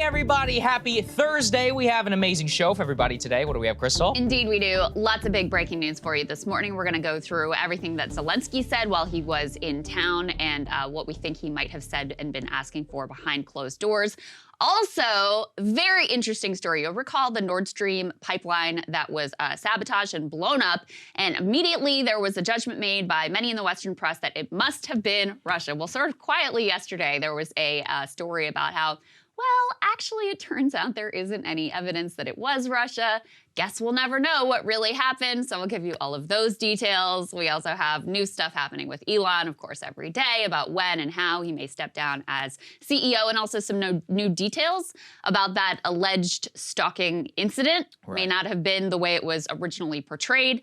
everybody. Happy Thursday. We have an amazing show for everybody today. What do we have, Crystal? Indeed we do. Lots of big breaking news for you this morning. We're going to go through everything that Zelensky said while he was in town and what we think he might have said and been asking for behind closed doors. Also, very interesting story. You'll recall the Nord Stream pipeline that was sabotaged and blown up, and immediately there was a judgment made by many in the Western press that it must have been Russia. Well, sort of quietly yesterday, there was a story about how, well, actually, it turns out there isn't any evidence that it was Russia. Guess we'll never know what really happened, so we'll give you all of those details. We also have new stuff happening with Elon, of course, every day about when and how he may step down as CEO, and also some new details about that alleged stalking incident. Right. May not have been the way it was originally portrayed.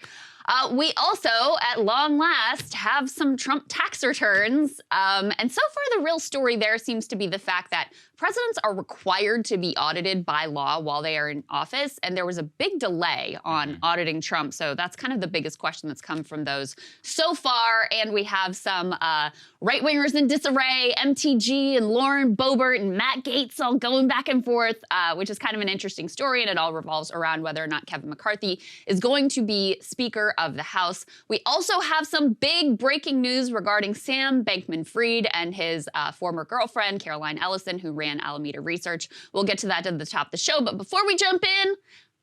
We also, at long last, have some Trump tax returns. And so far, the real story there seems to be the fact that presidents are required to be audited by law while they are in office. And there was a big delay on auditing Trump. So that's kind of the biggest question that's come from those so far. And we have some right-wingers in disarray, MTG and Lauren Boebert and Matt Gaetz all going back and forth, which is kind of an interesting story. And it all revolves around whether or not Kevin McCarthy is going to be Speaker of the House. We also have some big breaking news regarding Sam Bankman-Fried and his former girlfriend, Caroline Ellison, who ran Alameda Research. We'll get to that at the top of the show. But before we jump in,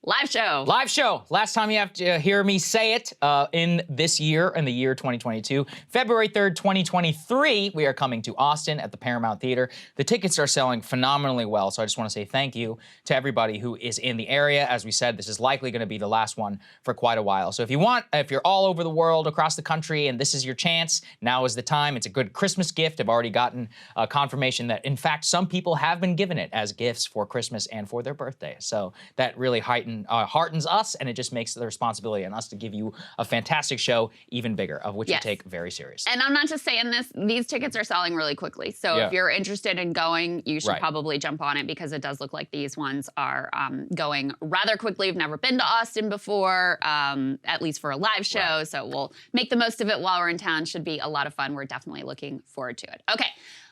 live show. Live show. Last time you have to hear me say it in this year, in the year 2022. February 3rd, 2023, we are coming to Austin at the Paramount Theater. The tickets are selling phenomenally well, so I just want to say thank you to everybody who is in the area. As we said, this is likely going to be the last one for quite a while. So if you're all over the world, across the country, and this is your chance, now is the time. It's a good Christmas gift. I've already gotten confirmation that, in fact, some people have been given it as gifts for Christmas and for their birthday. So that really heartens us, and it just makes the responsibility on us to give you a fantastic show even bigger, of which we take very seriously. And I'm not just saying this, these tickets are selling really quickly. So if you're interested in going, you should probably jump on it, because it does look like these ones are going rather quickly. We've never been to Austin before, at least for a live show. So we'll make the most of it while we're in town. Should be a lot of fun. We're definitely looking forward to it. Okay.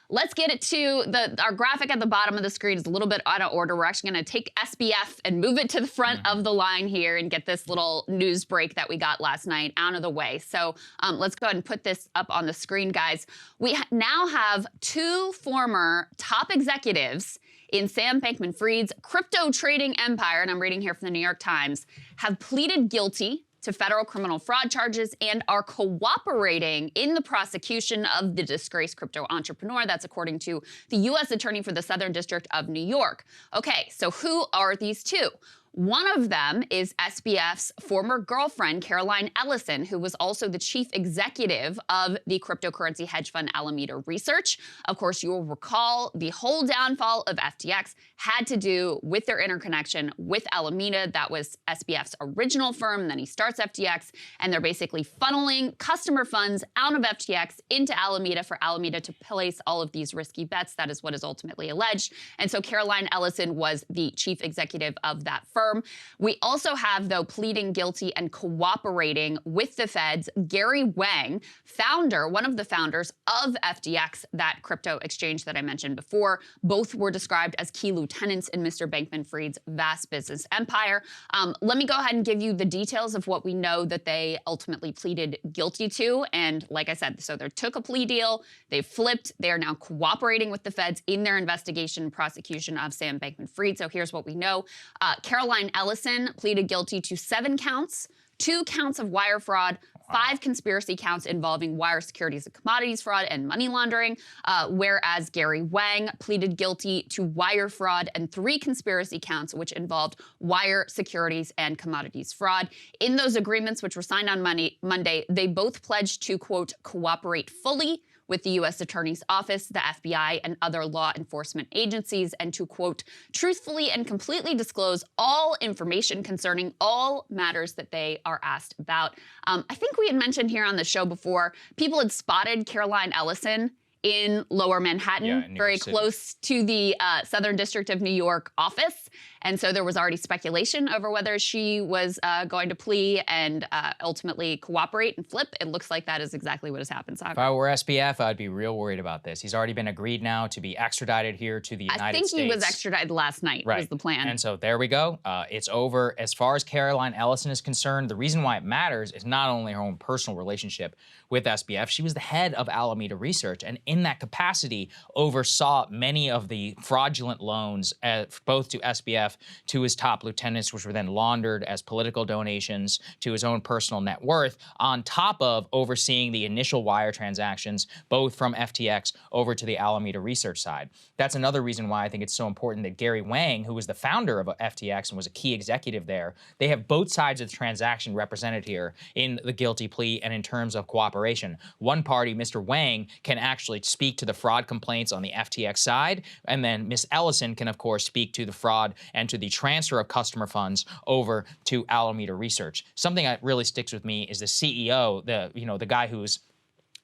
Let's get it to our graphic at the bottom of the screen is a little bit out of order. We're actually going to take SBF and move it to the front of the line here and get this little news break that we got last night out of the way. So let's go ahead and put this up on the screen, guys. We now have two former top executives in Sam Bankman-Fried's crypto trading empire, and I'm reading here from the New York Times, have pleaded guilty to federal criminal fraud charges and are cooperating in the prosecution of the disgraced crypto entrepreneur. That's according to the U.S. Attorney for the Southern District of New York. Okay, so who are these two? One of them is SBF's former girlfriend, Caroline Ellison, who was also the chief executive of the cryptocurrency hedge fund Alameda Research. Of course, you will recall the whole downfall of FTX had to do with their interconnection with Alameda. That was SBF's original firm, and then he starts FTX, and they're basically funneling customer funds out of FTX into Alameda for Alameda to place all of these risky bets. That is what is ultimately alleged. And so Caroline Ellison was the chief executive of that firm. We also have, though, pleading guilty and cooperating with the feds, Gary Wang, one of the founders of FTX, that crypto exchange that I mentioned before. Both were described as key lieutenants in Mr. Bankman-Fried's vast business empire. Let me go ahead and give you the details of what we know that they ultimately pleaded guilty to. And like I said, so they took a plea deal, they flipped, they are now cooperating with the feds in their investigation and prosecution of Sam Bankman-Fried. So here's what we know. Caroline Ellison pleaded guilty to 7 counts, 2 counts of wire fraud, 5 conspiracy counts involving wire securities and commodities fraud and money laundering, whereas Gary Wang pleaded guilty to wire fraud and 3 conspiracy counts, which involved wire securities and commodities fraud. In those agreements, which were signed on Monday, they both pledged to, quote, cooperate fully with the U.S. Attorney's Office, the FBI, and other law enforcement agencies, and to, quote, truthfully and completely disclose all information concerning all matters that they are asked about. I think we had mentioned here on the show before, people had spotted Caroline Ellison in Lower Manhattan, very close to the Southern District of New York office. And so there was already speculation over whether she was going to plea and ultimately cooperate and flip. It looks like that is exactly what has happened, Sagar. If I were SBF, I'd be real worried about this. He's already been agreed now to be extradited here to the United States. I think he was extradited last night, was the plan. And so there we go. It's over. As far as Caroline Ellison is concerned, the reason why it matters is not only her own personal relationship with SBF, she was the head of Alameda Research, and in that capacity oversaw many of the fraudulent loans, both to SBF, to his top lieutenants, which were then laundered as political donations to his own personal net worth, on top of overseeing the initial wire transactions, both from FTX over to the Alameda Research side. That's another reason why I think it's so important that Gary Wang, who was the founder of FTX and was a key executive there, they have both sides of the transaction represented here in the guilty plea and in terms of cooperation. One party, Mr. Wang, can actually speak to the fraud complaints on the FTX side, and then Ms. Ellison can, of course, speak to the fraud and to the transfer of customer funds over to Alameda Research. Something that really sticks with me is the CEO, the guy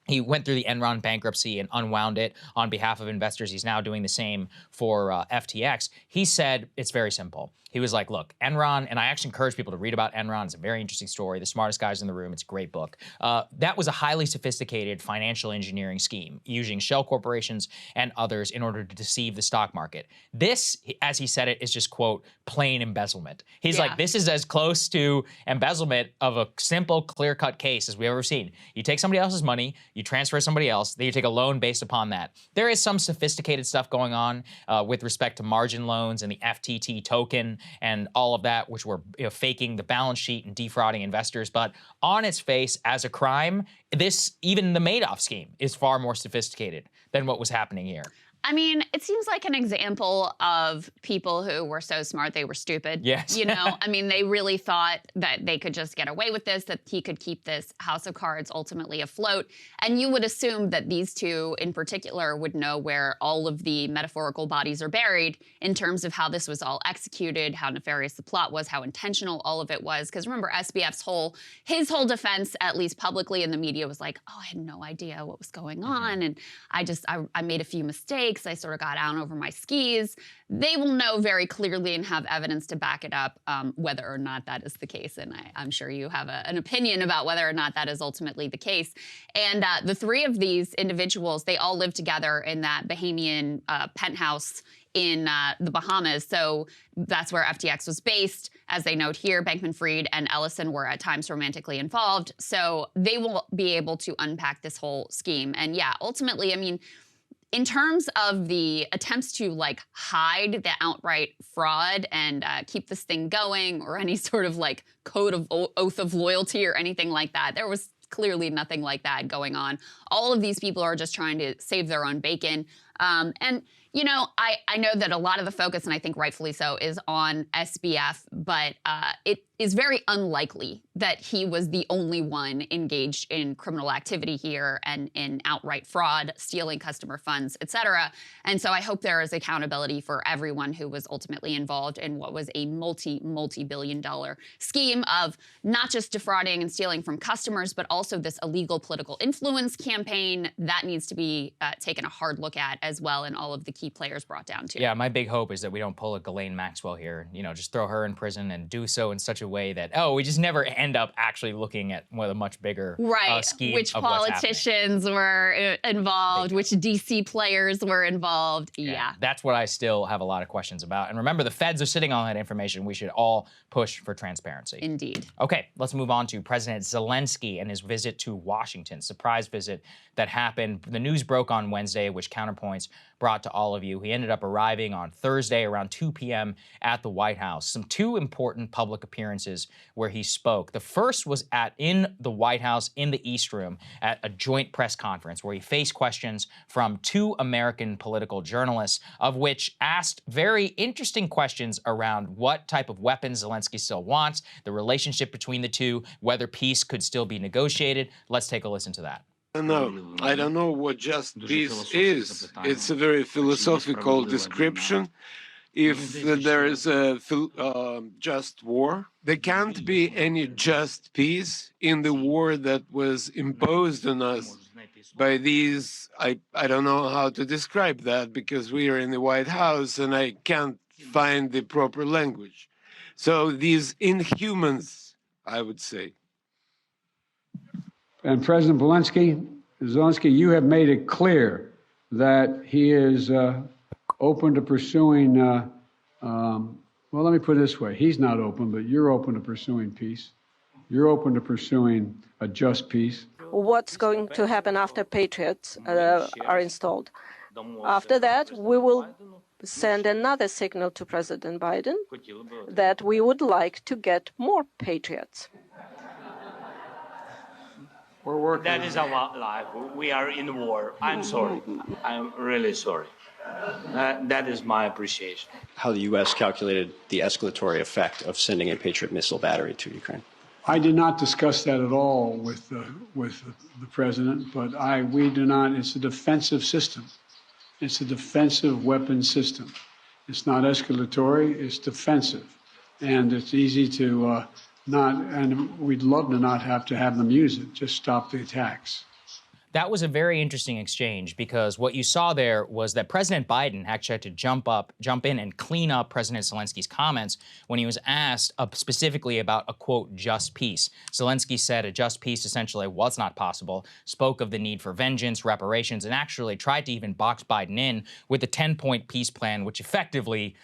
he went through the Enron bankruptcy and unwound it on behalf of investors. He's now doing the same for FTX. He said it's very simple. He was like, look, Enron, and I actually encourage people to read about Enron. It's a very interesting story. The smartest guys in the room. It's a great book. That was a highly sophisticated financial engineering scheme using shell corporations and others in order to deceive the stock market. This, as he said it, is just, quote, plain embezzlement. He's like, this is as close to embezzlement of a simple, clear-cut case as we've ever seen. You take somebody else's money, you transfer to somebody else, then you take a loan based upon that. There is some sophisticated stuff going on with respect to margin loans and the FTT token and all of that, which were faking the balance sheet and defrauding investors. But on its face, as a crime, even the Madoff scheme is far more sophisticated than what was happening here. I mean, it seems like an example of people who were so smart they were stupid. Yes. I mean, they really thought that they could just get away with this, that he could keep this house of cards ultimately afloat. And you would assume that these two in particular would know where all of the metaphorical bodies are buried in terms of how this was all executed, how nefarious the plot was, how intentional all of it was. Because remember, SBF's whole defense, at least publicly in the media, was like, oh, I had no idea what was going on. And I made a few mistakes. I sort of got out over my skis. They will know very clearly and have evidence to back it up whether or not that is the case. And I'm sure you have an opinion about whether or not that is ultimately the case. And the three of these individuals, they all live together in that Bahamian penthouse in the Bahamas. So that's where FTX was based. As they note here, Bankman-Fried and Ellison were at times romantically involved. So they will be able to unpack this whole scheme. And yeah, ultimately, I mean, in terms of the attempts to hide the outright fraud and keep this thing going, or any sort of code of oath of loyalty or anything like that, there was clearly nothing like that going on. All of these people are just trying to save their own bacon. And I know that a lot of the focus, and I think rightfully so, is on SBF, but it is very unlikely that he was the only one engaged in criminal activity here and in outright fraud, stealing customer funds, et cetera. And so I hope there is accountability for everyone who was ultimately involved in what was a multi-billion-dollar scheme of not just defrauding and stealing from customers, but also this illegal political influence campaign that needs to be taken a hard look at as well, and all of the key players brought down to. Yeah, my big hope is that we don't pull a Ghislaine Maxwell here, just throw her in prison and do so in such a way that, we just never end up actually looking at a much bigger scheme which of politicians were involved, which DC players were involved. Yeah. That's what I still have a lot of questions about. And remember, the feds are sitting on that information. We should all push for transparency. Indeed. Okay, let's move on to President Zelensky and his visit to Washington. Surprise visit that happened. The news broke on Wednesday, which Counterpoints brought to all of you. He ended up arriving on Thursday around 2 p.m. at the White House. Two important public appearances where he spoke. The first was in the White House in the East Room at a joint press conference where he faced questions from two American political journalists, of which asked very interesting questions around what type of weapons Zelensky still wants, the relationship between the two, whether peace could still be negotiated. Let's take a listen to that. No, I don't know what just peace is. It's a very philosophical description. If there is a just war, there can't be any just peace in the war that was imposed on us by these, I don't know how to describe that because we are in the White House and I can't find the proper language. So these inhumans, I would say. And President Zelensky, you have made it clear that he is open to pursuing, well, let me put it this way. He's not open, but you're open to pursuing peace. You're open to pursuing a just peace. What's going to happen after Patriots are installed? After that, we will send another signal to President Biden that we would like to get more Patriots. We're working. That is our life. We are in war. I'm sorry. I'm really sorry. That is my appreciation. How the U.S. calculated the escalatory effect of sending a Patriot missile battery to Ukraine. I did not discuss that at all with the president, but we do not. It's a defensive system. It's a defensive weapon system. It's not escalatory. It's defensive, and it's easy to and we'd love to not have to have them use it. Just stop the attacks. That was a very interesting exchange because what you saw there was that President Biden actually had to jump in and clean up President Zelensky's comments when he was asked specifically about a, quote, just peace. Zelensky said a just peace essentially was not possible, spoke of the need for vengeance, reparations, and actually tried to even box Biden in with a 10-point peace plan, which effectively,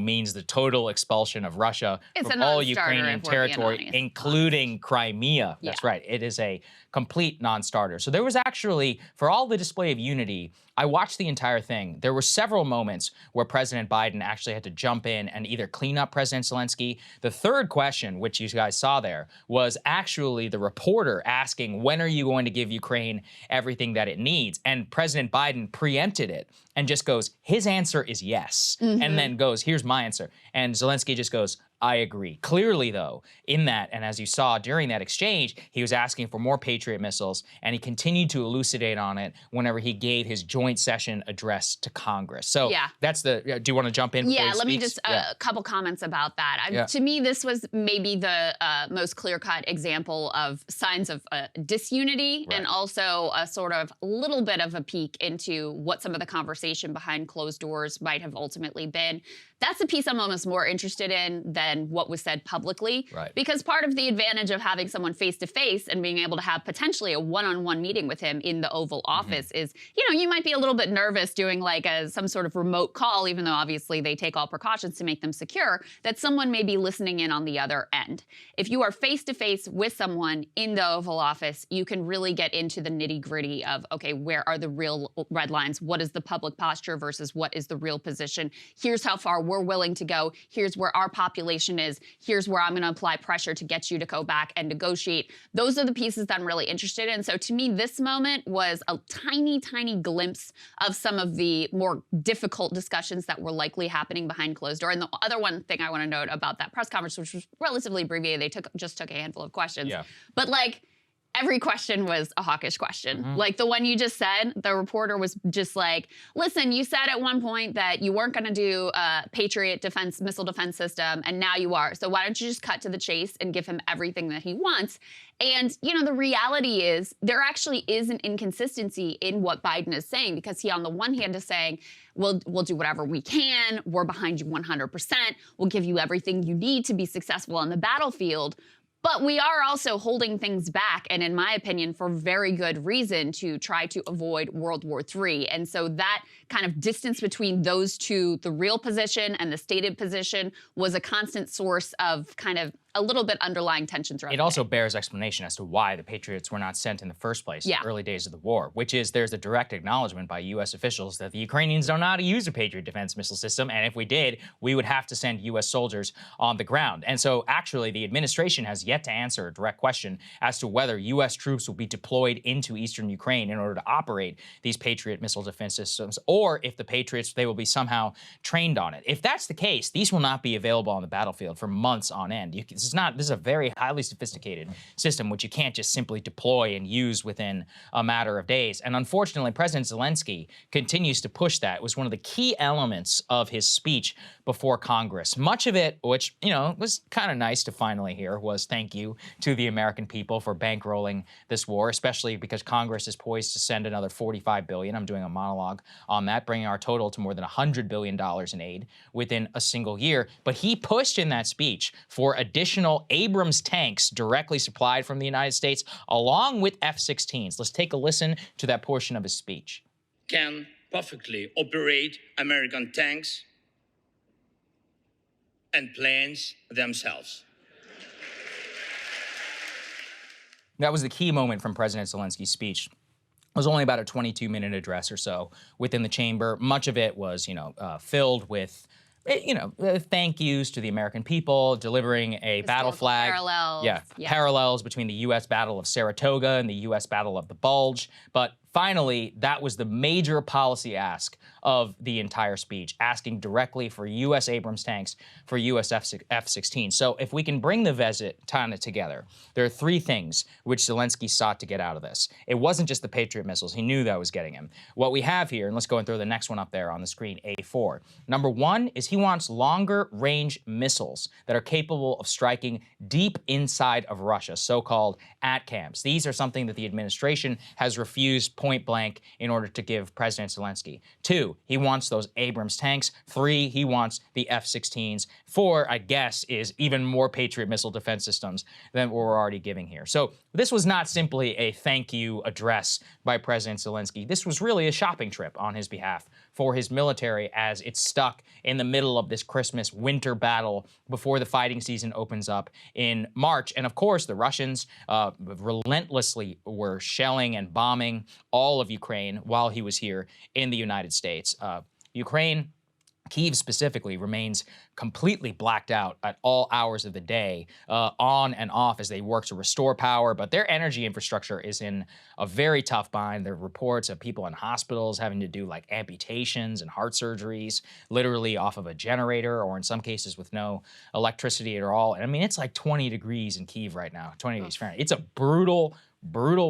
means the total expulsion of Russia from all Ukrainian territory, including Crimea. Yeah. That's right. It is a complete non-starter. So there was actually, for all the display of unity, I watched the entire thing. There were several moments where President Biden actually had to jump in and either clean up President Zelensky. The third question, which you guys saw there, was actually the reporter asking, when are you going to give Ukraine everything that it needs? And President Biden preempted it and just goes, his answer is yes. Mm-hmm. And then goes, here's my answer. And Zelensky just goes, I agree. Clearly, though, in that, and as you saw during that exchange, he was asking for more Patriot missiles, and he continued to elucidate on it whenever he gave his joint session address to Congress. So that's the, do you want to jump in? Yeah, let me just, a couple comments about that. To me, this was maybe the most clear-cut example of signs of disunity and also a sort of little bit of a peek into what some of the conversation behind closed doors might have ultimately been. That's a piece I'm almost more interested in than what was said publicly. Right. Because part of the advantage of having someone face-to-face and being able to have potentially a one-on-one meeting with him in the Oval Office is, you might be a little bit nervous doing like some sort of remote call, even though obviously they take all precautions to make them secure, that someone may be listening in on the other end. If you are face-to-face with someone in the Oval Office, you can really get into the nitty-gritty of, okay, where are the real red lines? What is the public posture versus what is the real position? Here's how far we're willing to go. Here's where our population is. Here's where I'm going to apply pressure to get you to go back and negotiate. Those are the pieces that I'm really interested in. So to me, this moment was a tiny, tiny glimpse of some of the more difficult discussions that were likely happening behind closed door. And the other one thing I want to note about that press conference, which was relatively abbreviated, they just took a handful of questions. But like, every question was a hawkish question. Like the one you just said, the reporter was just like, listen, you said at one point that you weren't going to do a Patriot missile defense system, and now you are. So why don't you just cut to the chase and give him everything that he wants? And, the reality is there actually is an inconsistency in what Biden is saying, because he, on the one hand, is saying, we'll do whatever we can. We're behind you 100%. We'll give you everything you need to be successful on the battlefield. But we are also holding things back, and in my opinion, for very good reason, to try to avoid World War III. And so that kind of distance between those two, the real position and the stated position, was a constant source of kind of a little bit underlying tension throughout. It also bears explanation as to why the Patriots were not sent in the first place in the early days of the war, which is there's a direct acknowledgement by U.S. officials that the Ukrainians don't know how to use a Patriot defense missile system, and if we did, we would have to send U.S. soldiers on the ground. And so actually the administration has yet to answer a direct question as to whether U.S. troops will be deployed into eastern Ukraine in order to operate these Patriot missile defense systems, or if the Patriots, they will be somehow trained on it. If that's the case, these will not be available on the battlefield for months on end. This is a very highly sophisticated system, which you can't just simply deploy and use within a matter of days. And unfortunately, President Zelensky continues to push that. It was one of the key elements of his speech before Congress. Much of it, which, was kind of nice to finally hear, was thank you to the American people for bankrolling this war, especially because Congress is poised to send another $45 billion. I'm doing a monologue on that, bringing our total to more than $100 billion in aid within a single year. But he pushed in that speech for additional Abrams tanks directly supplied from the United States, along with F-16s. Let's take a listen to that portion of his speech. Can perfectly operate American tanks and planes themselves. That was the key moment from President Zelensky's speech. It was only about a 22-minute address or so within the chamber. Much of it was, filled with, thank yous to the American people, delivering a battle flag. Parallels. Yeah, parallels between the U.S. Battle of Saratoga and the U.S. Battle of the Bulge. But finally, that was the major policy ask of the entire speech, asking directly for U.S. Abrams tanks, for U.S. F-16. So if we can bring the visit together, there are three things which Zelensky sought to get out of this. It wasn't just the Patriot missiles. He knew that was getting him. What we have here, and let's go and throw the next one up there on the screen, A4. Number one is he wants longer range missiles that are capable of striking deep inside of Russia, so-called ATACMS. These are something that the administration has refused point blank in order to give President Zelensky. 2, he wants those Abrams tanks. 3, he wants the F-16s. 4, I guess, is even more Patriot missile defense systems than what we're already giving here. So this was not simply a thank you address by President Zelensky. This was really a shopping trip on his behalf for his military as it's stuck in the middle of this Christmas winter battle before the fighting season opens up in March. And of course, the Russians relentlessly were shelling and bombing all of Ukraine while he was here in the United States. Ukraine, Kyiv specifically, remains completely blacked out at all hours of the day, on and off as they work to restore power. But their energy infrastructure is in a very tough bind. There are reports of people in hospitals having to do like amputations and heart surgeries, literally off of a generator, or in some cases with no electricity at all. And I mean, it's like 20 degrees in Kyiv right now, 20 degrees Fahrenheit. It's a brutal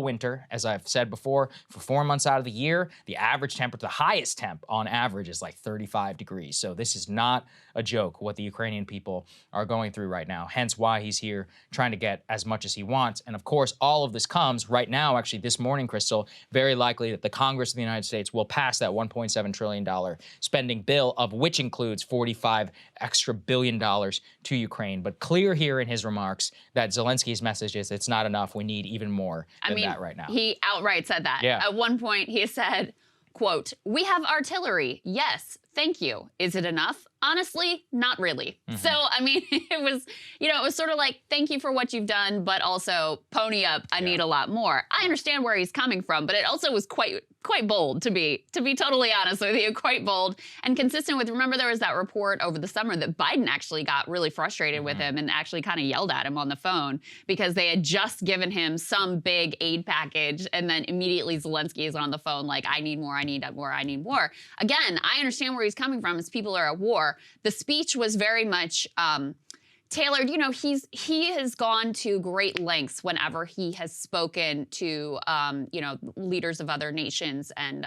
winter, as I've said before. For 4 months out of the year, the average temperature, the highest temp on average is like 35 degrees. So this is not a joke what the Ukrainian people are going through right now, hence why he's here trying to get as much as he wants. And of course, all of this comes right now, actually this morning, Crystal, very likely that the Congress of the United States will pass that $1.7 trillion spending bill, of which includes $45 extra billion to Ukraine. But clear here in his remarks that Zelensky's message is it's not enough, we need even more than that right now. He outright said that. Yeah. At one point, he said, quote, "We have artillery. Yes, thank you. Is it enough? Honestly, not really." So, I mean, it was sort of like, thank you for what you've done, but also pony up. I need a lot more. I understand where he's coming from, but it also was quite bold, to be totally honest with you, quite bold and consistent with, remember there was that report over the summer that Biden actually got really frustrated with him and actually kind of yelled at him on the phone because they had just given him some big aid package, and then immediately Zelensky is on the phone like, I need more, I need more, I need more. Again, I understand where he's coming from as people are at war. The speech was very much tailored. He has gone to great lengths whenever he has spoken to, leaders of other nations and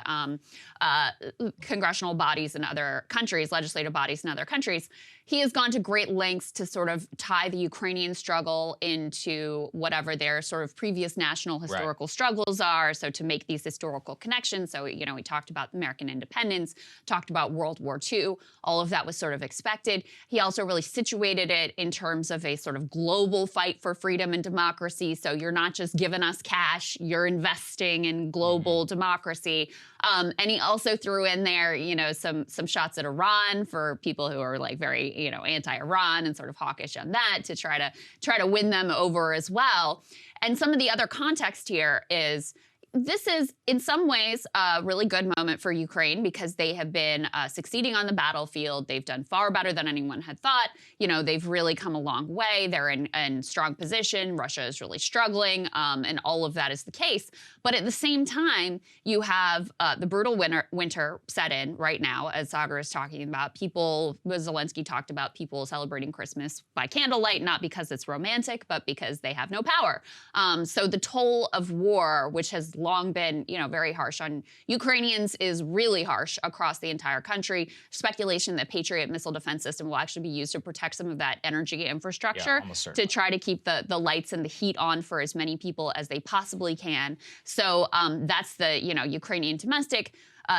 congressional bodies in other countries, legislative bodies in other countries. He has gone to great lengths to sort of tie the Ukrainian struggle into whatever their sort of previous national historical struggles are. So to make these historical connections. So, he talked about American independence, talked about World War II. All of that was sort of expected. He also really situated it in terms of a sort of global fight for freedom and democracy. So you're not just giving us cash, you're investing in global democracy. And he also threw in there, some shots at Iran for people who are like very, anti-Iran and sort of hawkish on that to try to win them over as well. And some of the other context here is, this is, in some ways, a really good moment for Ukraine because they have been succeeding on the battlefield. They've done far better than anyone had thought. You know, they've really come a long way. They're in strong position. Russia is really struggling, and all of that is the case. But at the same time, you have the brutal winter set in right now, as Sagar is talking about. People, as Zelensky talked about, people celebrating Christmas by candlelight, not because it's romantic, but because they have no power. So the toll of war, which has long been, you know, very harsh on Ukrainians, is really harsh across the entire country. Speculation that Patriot missile defense system will actually be used to protect some of that energy infrastructure to try to keep the lights and the heat on for as many people as they possibly can. So that's the, you know, Ukrainian domestic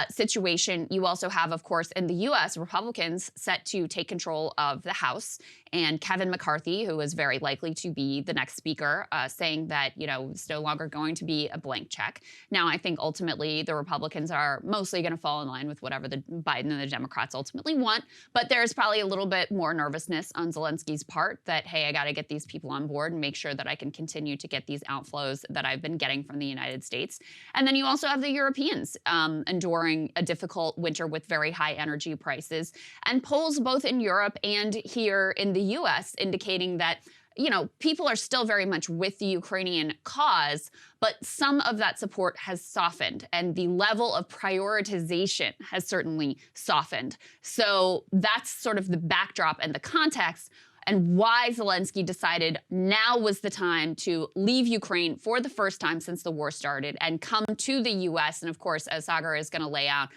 situation. You also have, of course, in the U.S., Republicans set to take control of the House, and Kevin McCarthy, who is very likely to be the next speaker, saying that, you know, it's no longer going to be a blank check. Now, I think ultimately the Republicans are mostly going to fall in line with whatever the Biden and the Democrats ultimately want, but there's probably a little bit more nervousness on Zelensky's part that, hey, I got to get these people on board and make sure that I can continue to get these outflows that I've been getting from the United States. And then you also have the Europeans enduring a difficult winter with very high energy prices, and polls both in Europe and here in the U.S. indicating that, you know, people are still very much with the Ukrainian cause, but some of that support has softened, and the level of prioritization has certainly softened. So that's sort of the backdrop and the context, and why Zelensky decided now was the time to leave Ukraine for the first time since the war started and come to the U.S. And of course, as Sagar is going to lay out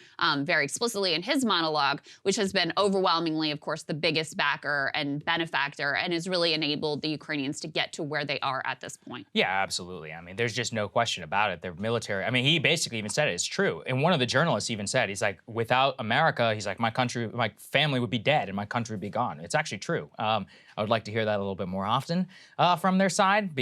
very explicitly in his monologue, which has been overwhelmingly, of course, the biggest backer and benefactor, and has really enabled the Ukrainians to get to where they are at this point. Yeah, absolutely. I mean, there's just no question about it. Their military, I mean, he basically even said it. It's true. And one of the journalists even said, he's like, without America, he's like, my country, my family would be dead and my country would be gone. It's actually true. I would like to hear that a little bit more often from their side,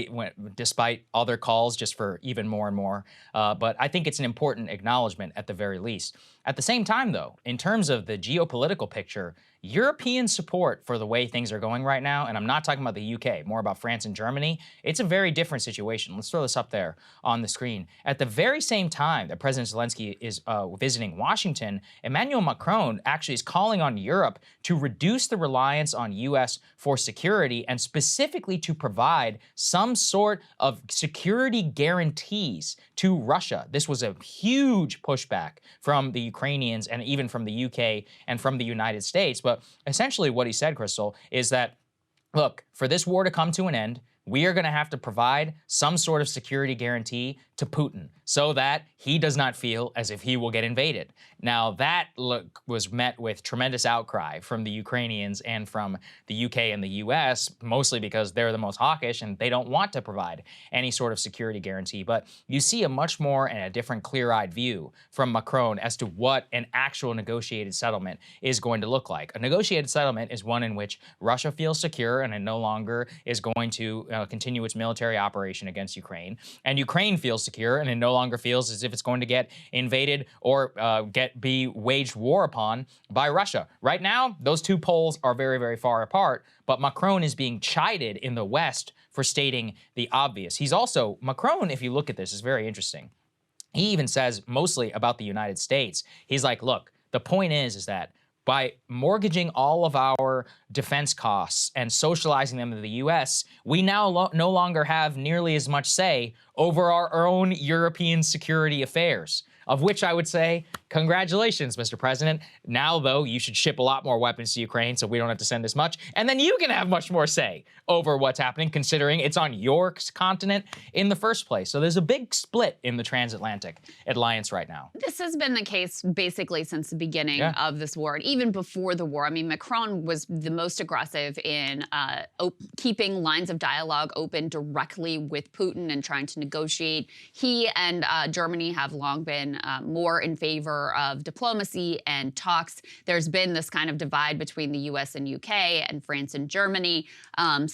despite other calls just for even more and more. But I think it's an important acknowledgement at the very least. At the same time, though, in terms of the geopolitical picture, European support for the way things are going right now, and I'm not talking about the UK, more about France and Germany, it's a very different situation. Let's throw this up there on the screen. At the very same time that President Zelensky is visiting Washington, Emmanuel Macron actually is calling on Europe to reduce the reliance on U.S. for security, and specifically to provide some sort of security guarantees to Russia. This was a huge pushback from the Ukrainians and even from the UK and from the United States. But essentially what he said, Crystal, is that, look, for this war to come to an end, we are going to have to provide some sort of security guarantee to Putin so that he does not feel as if he will get invaded. Now, that was met with tremendous outcry from the Ukrainians and from the UK and the US, mostly because they're the most hawkish and they don't want to provide any sort of security guarantee. But you see a much more and a different clear-eyed view from Macron as to what an actual negotiated settlement is going to look like. A negotiated settlement is one in which Russia feels secure and it no longer is going to continue its military operation against Ukraine, and Ukraine feels secure and it no longer feels as if it's going to get invaded or be waged war upon by Russia. Right now, those two poles are very, very far apart, but Macron is being chided in the West for stating the obvious. He's also, Macron, if you look at this, is very interesting. He even says mostly about the United States. He's like, look, the point is that by mortgaging all of our defense costs and socializing them to the U.S., we now no longer have nearly as much say over our own European security affairs, of which I would say, congratulations, Mr. President. Now, though, you should ship a lot more weapons to Ukraine so we don't have to send as much, and then you can have much more say over what's happening, considering it's on your continent in the first place. So there's a big split in the transatlantic alliance right now. This has been the case basically since the beginning of this war, and even before the war. I mean, Macron was the most aggressive in keeping lines of dialogue open directly with Putin and trying to negotiate. He and Germany have long been more in favor of diplomacy and talks. There's been this kind of divide between the US and UK and France and Germany.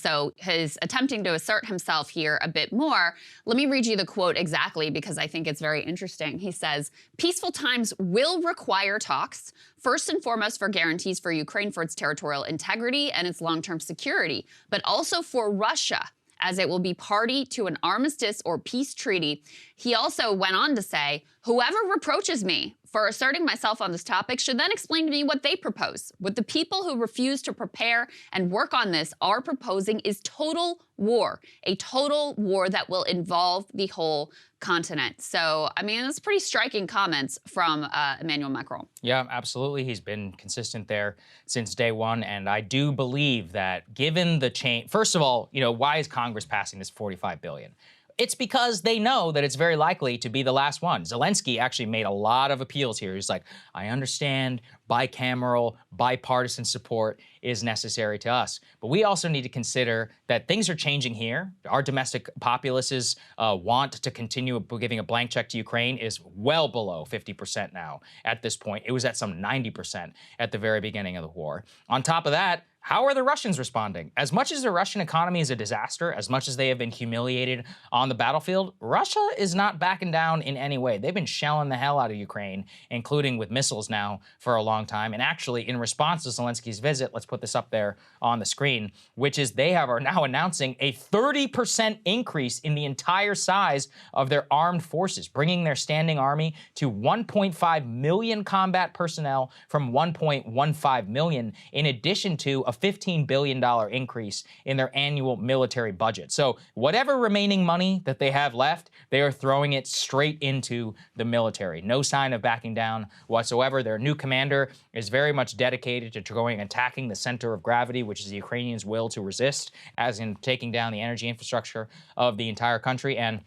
So he's attempting to assert himself here a bit more. Let me read you the quote exactly because I think it's very interesting. He says, "Peaceful times will require talks, first and foremost for guarantees for Ukraine for its territorial integrity and its long-term security, but also for Russia as it will be party to an armistice or peace treaty. He also went on to say, whoever reproaches me for asserting myself on this topic should then explain to me what they propose. What the people who refuse to prepare and work on this are proposing is total war, a total war that will involve the whole continent. So, I mean, that's pretty striking comments from Emmanuel Macron. Yeah, absolutely. He's been consistent there since day one. And I do believe that given the change, first of all, why is Congress passing this $45 billion? It's because they know that it's very likely to be the last one. Zelensky actually made a lot of appeals here. He's like, I understand bicameral, bipartisan support is necessary to us. But we also need to consider that things are changing here. Our domestic populace's want to continue giving a blank check to Ukraine is well below 50% now at this point. It was at some 90% at the very beginning of the war. On top of that, how are the Russians responding? As much as the Russian economy is a disaster, as much as they have been humiliated on the battlefield, Russia is not backing down in any way. They've been shelling the hell out of Ukraine, including with missiles now for a long time. And actually, in response to Zelensky's visit, let's put this up there on the screen, which is they are now announcing a 30% increase in the entire size of their armed forces, bringing their standing army to 1.5 million combat personnel from 1.15 million, in addition to a $15 billion increase in their annual military budget. So whatever remaining money that they have left, they are throwing it straight into the military. No sign of backing down whatsoever. Their new commander is very much dedicated to attacking the center of gravity, which is the Ukrainians' will to resist, as in taking down the energy infrastructure of the entire country. And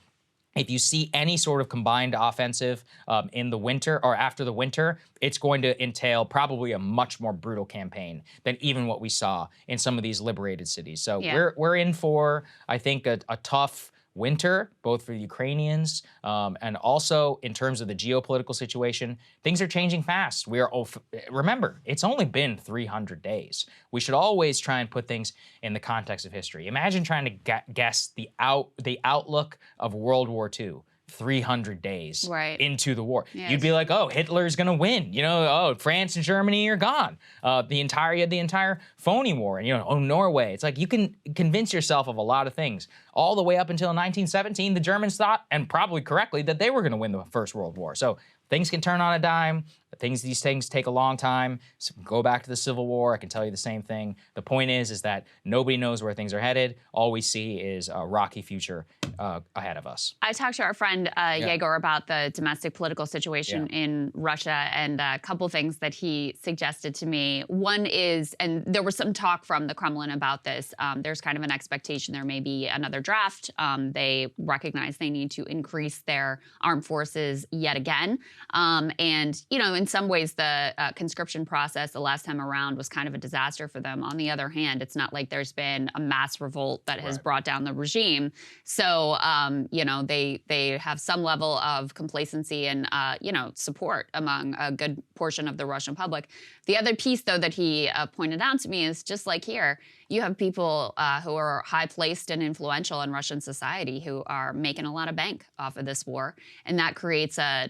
if you see any sort of combined offensive in the winter or after the winter, it's going to entail probably a much more brutal campaign than even what we saw in some of these liberated cities. So we're in for, I think, a tough winter, both for the Ukrainians and also in terms of the geopolitical situation. Things are changing fast. Remember, it's only been 300 days. We should always try and put things in the context of history. Imagine trying to guess the outlook of World War II. 300 days into the war. Yes. You'd be like, oh, Hitler's gonna win. France and Germany are gone. The entire phony war, and Norway. It's like you can convince yourself of a lot of things. All the way up until 1917, the Germans thought, and probably correctly, that they were gonna win the First World War. So things can turn on a dime. These things take a long time. So go back to the Civil War. I can tell you the same thing. The point is that nobody knows where things are headed. All we see is a rocky future ahead of us. I talked to our friend Yegor about the domestic political situation in Russia, and a couple things that he suggested to me. One is, and there was some talk from the Kremlin about this, there's kind of an expectation there may be another draft. They recognize they need to increase their armed forces yet again. And, in some ways, the conscription process the last time around was kind of a disaster for them. On the other hand, it's not like there's been a mass revolt that has brought down the regime. So, they have some level of complacency and, support among a good portion of the Russian public. The other piece, though, that he pointed out to me is just like here, you have people who are high-placed and influential in Russian society who are making a lot of bank off of this war. And that creates a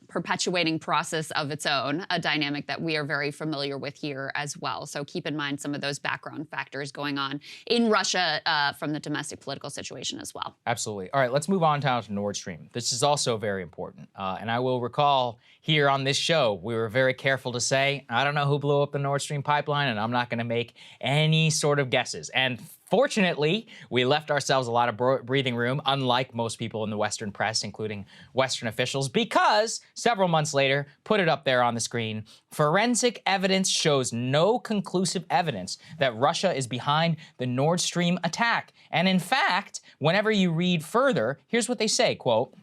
perpetuating process of its own, a dynamic that we are very familiar with here as well. So keep in mind some of those background factors going on in Russia from the domestic political situation as well. Absolutely. All right, let's move on now to Nord Stream. This is also very important. And I will recall here on this show, we were very careful to say, I don't know who blew up the Nord Stream pipeline, and I'm not going to make any sort of guesses. And fortunately, we left ourselves a lot of breathing room, unlike most people in the Western press, including Western officials, because several months later, put it up there on the screen, forensic evidence shows no conclusive evidence that Russia is behind the Nord Stream attack. And in fact, whenever you read further, here's what they say, quote,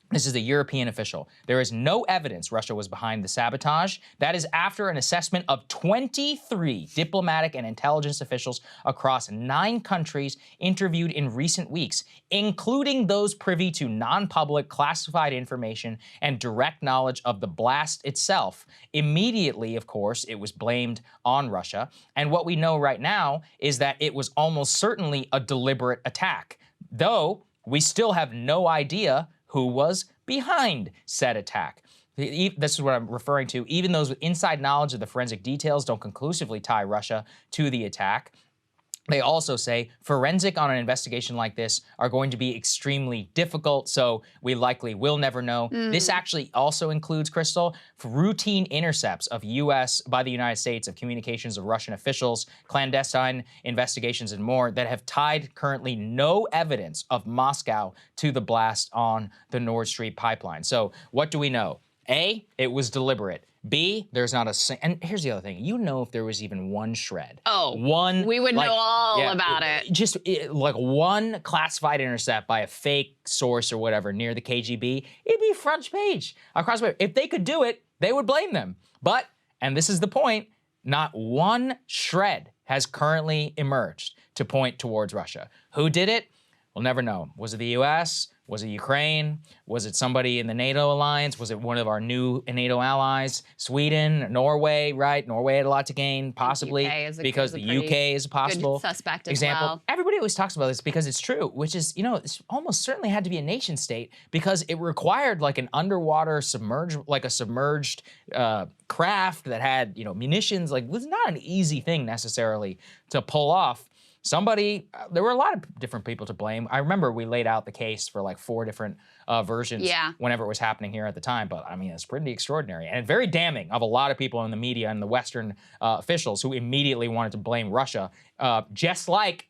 this is a European official. There is no evidence Russia was behind the sabotage. That is after an assessment of 23 diplomatic and intelligence officials across 9 countries interviewed in recent weeks, including those privy to non-public classified information and direct knowledge of the blast itself. Immediately, of course, it was blamed on Russia. And what we know right now is that it was almost certainly a deliberate attack, though we still have no idea who was behind said attack. This is what I'm referring to. Even those with inside knowledge of the forensic details don't conclusively tie Russia to the attack. They also say forensic on an investigation like this are going to be extremely difficult, so we likely will never know. This actually also includes, Crystal, routine intercepts of by the United States of communications of Russian officials, clandestine investigations, and more that have tied currently no evidence of Moscow to the blast on the Nord Stream pipeline. So what do we know? A, it was deliberate. B, there's not and here's the other thing. You know, if there was even one shred. We would know all about it. Just like one classified intercept by a fake source or whatever near the KGB, it'd be front page across the way. If they could do it, they would blame them. But, and this is the point, not one shred has currently emerged to point towards Russia. Who did it? We'll never know. Was it the US? Was it Ukraine? Was it somebody in the NATO alliance? Was it one of our new NATO allies? Sweden, Norway, right? Norway had a lot to gain, possibly, because the UK is a possible suspect example. Well. Everybody always talks about this because it's true, which is, you know, it's almost certainly had to be a nation state because it required like an underwater submerged craft that had, you know, munitions. Like, it was not an easy thing necessarily to pull off. There were a lot of different people to blame. I remember we laid out the case for like 4 different versions whenever it was happening here at the time. But I mean, it's pretty extraordinary and very damning of a lot of people in the media and the Western officials who immediately wanted to blame Russia, just like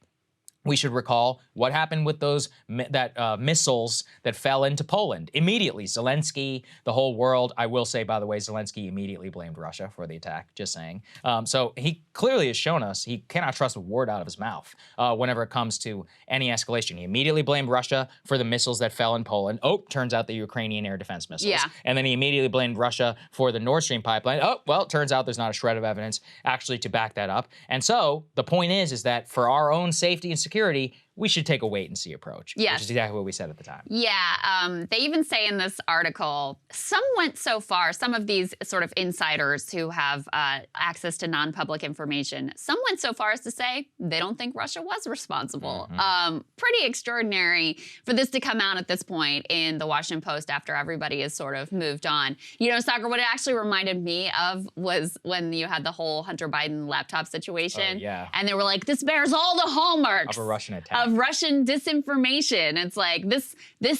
we should recall what happened with those missiles that fell into Poland. Immediately, Zelensky, the whole world. I will say, by the way, Zelensky immediately blamed Russia for the attack, just saying. So he clearly has shown us he cannot trust a word out of his mouth whenever it comes to any escalation. He immediately blamed Russia for the missiles that fell in Poland. Oh, turns out the Ukrainian air defense missiles. Yeah. And then he immediately blamed Russia for the Nord Stream pipeline. Oh, well, it turns out there's not a shred of evidence actually to back that up. And so the point is that for our own safety and security, we should take a wait-and-see approach, which is exactly what we said at the time. Yeah, they even say in this article, some went so far, some of these sort of insiders who have access to non-public information, some went so far as to say they don't think Russia was responsible. Pretty extraordinary for this to come out at this point in the Washington Post after everybody has sort of moved on. You know, Sagar, what it actually reminded me of was when you had the whole Hunter Biden laptop situation. And they were like, this bears all the hallmarks of a Russian attack. Of Russian disinformation. It's like this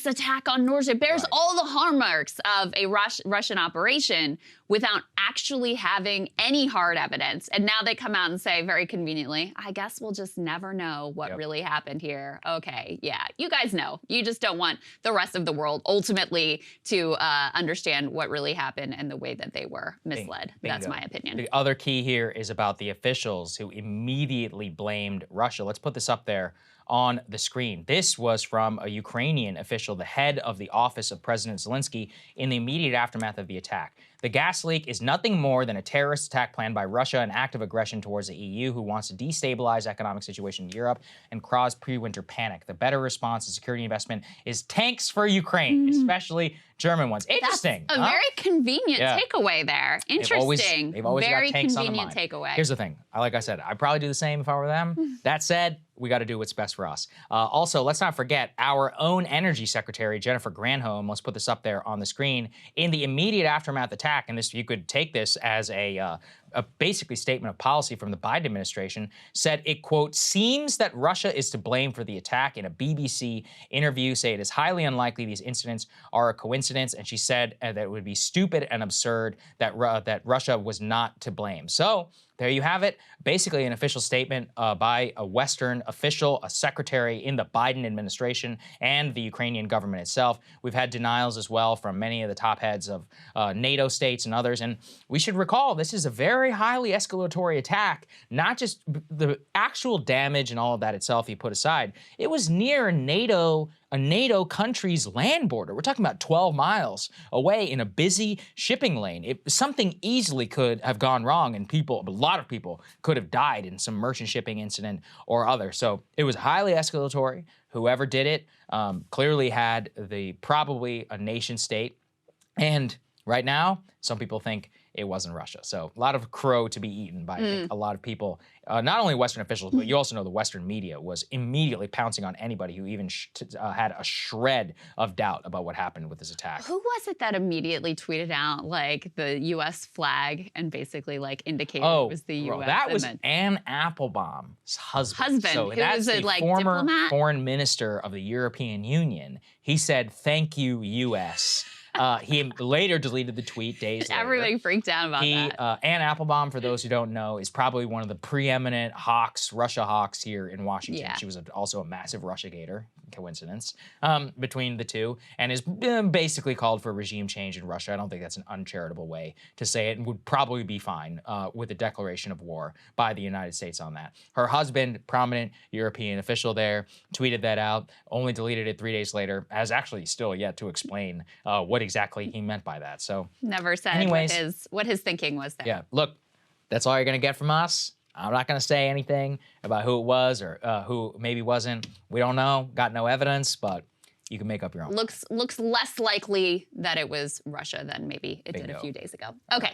attack on Nord Stream bears all the hallmarks of a Russian operation without actually having any hard evidence. And now they come out and say very conveniently, I guess we'll just never know what really happened here. Okay, yeah, you guys know. You just don't want the rest of the world ultimately to understand what really happened and the way that they were misled. Bingo. That's my opinion. The other key here is about the officials who immediately blamed Russia. Let's put this up there on the screen. This was from a Ukrainian official, the head of the office of President Zelensky, in the immediate aftermath of the attack. The gas leak is nothing more than a terrorist attack planned by Russia, an act of aggression towards the EU, who wants to destabilize economic situation in Europe and cause pre-winter panic. The better response to security investment is tanks for Ukraine, especially German ones. Interesting. That's a very convenient takeaway there. Interesting. They've always very got tanks convenient on the mind. takeaway. Here's the thing. Like I said, I'd probably do the same if I were them. That said, we got to do what's best for us. Also, let's not forget our own energy secretary, Jennifer Granholm. Let's put this up there on the screen. In the immediate aftermath of the attack, and this, you could take this as a basically statement of policy from the Biden administration, said it, quote, seems that Russia is to blame for the attack. In a BBC interview, say it is highly unlikely these incidents are a coincidence. And she said that it would be stupid and absurd that Russia was not to blame. So there you have it. Basically an official statement by a Western official, a secretary in the Biden administration and the Ukrainian government itself. We've had denials as well from many of the top heads of NATO states and others. And we should recall this is a very highly escalatory attack, not just the actual damage and all of that itself you put aside. It was near a NATO country's land border. We're talking about 12 miles away in a busy shipping lane. Something easily could have gone wrong and a lot of people could have died in some merchant shipping incident or other. So it was highly escalatory. Whoever did it clearly had probably a nation state. And Right now, some people think it wasn't Russia. So a lot of crow to be eaten by I think, a lot of people, not only Western officials, but you also know the Western media was immediately pouncing on anybody who even had a shred of doubt about what happened with this attack. Who was it that immediately tweeted out like the U.S. flag and basically like indicated it was the U.S.? That was Anne Applebaum's husband. So that's the like, former diplomat? foreign minister of the European Union. He said, "Thank you, U.S." He later deleted the tweet days later. Everybody freaked out about that. Anne Applebaum, for those who don't know, is probably one of the preeminent Russia hawks here in Washington. Yeah. She was also a massive Russiagator, coincidence, between the two, and is basically called for regime change in Russia. I don't think that's an uncharitable way to say it, and would probably be fine with a declaration of war by the United States on that. Her husband, prominent European official there, tweeted that out, only deleted it 3 days later, has actually still yet to explain what exactly he meant by that. So never said what his thinking was there. Yeah, look, that's all you're gonna get from us. I'm not gonna say anything about who it was or who maybe wasn't. We don't know, got no evidence, but you can make up your own. Looks less likely that it was Russia than maybe it did a few days ago. Okay,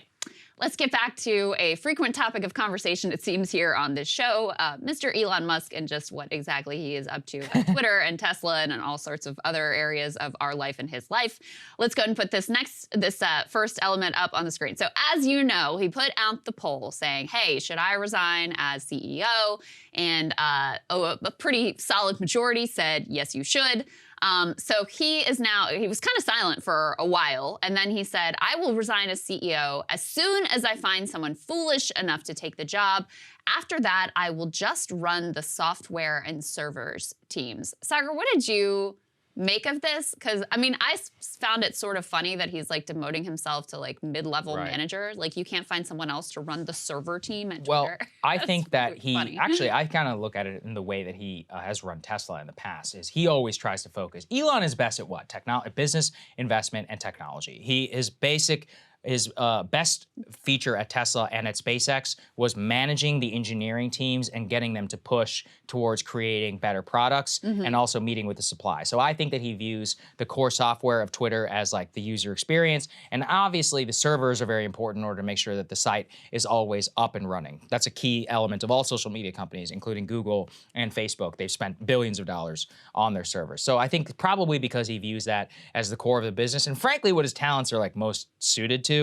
let's get back to a frequent topic of conversation, it seems, here on this show, Mr. Elon Musk and just what exactly he is up to at Twitter and Tesla and all sorts of other areas of our life and his life. Let's go ahead and put this first element up on the screen. So as you know, he put out the poll saying, hey, should I resign as CEO? And a pretty solid majority said, yes, you should. So he was kind of silent for a while, and then he said, I will resign as CEO as soon as I find someone foolish enough to take the job. After that, I will just run the software and servers teams. Sagar, what did you make of this? Because, I mean, I found it sort of funny that he's like demoting himself to like mid-level manager. Like, you can't find someone else to run the server team at Twitter. Well, I think that funny. actually, I kind of look at it in the way that he has run Tesla in the past, is he always tries to focus. Elon is best at what? Business, investment, and technology. His best feature at Tesla and at SpaceX was managing the engineering teams and getting them to push towards creating better products and also meeting with the supply. So I think that he views the core software of Twitter as like the user experience. And obviously the servers are very important in order to make sure that the site is always up and running. That's a key element of all social media companies, including Google and Facebook. They've spent billions of dollars on their servers. So I think probably because he views that as the core of the business, and frankly what his talents are like most suited to,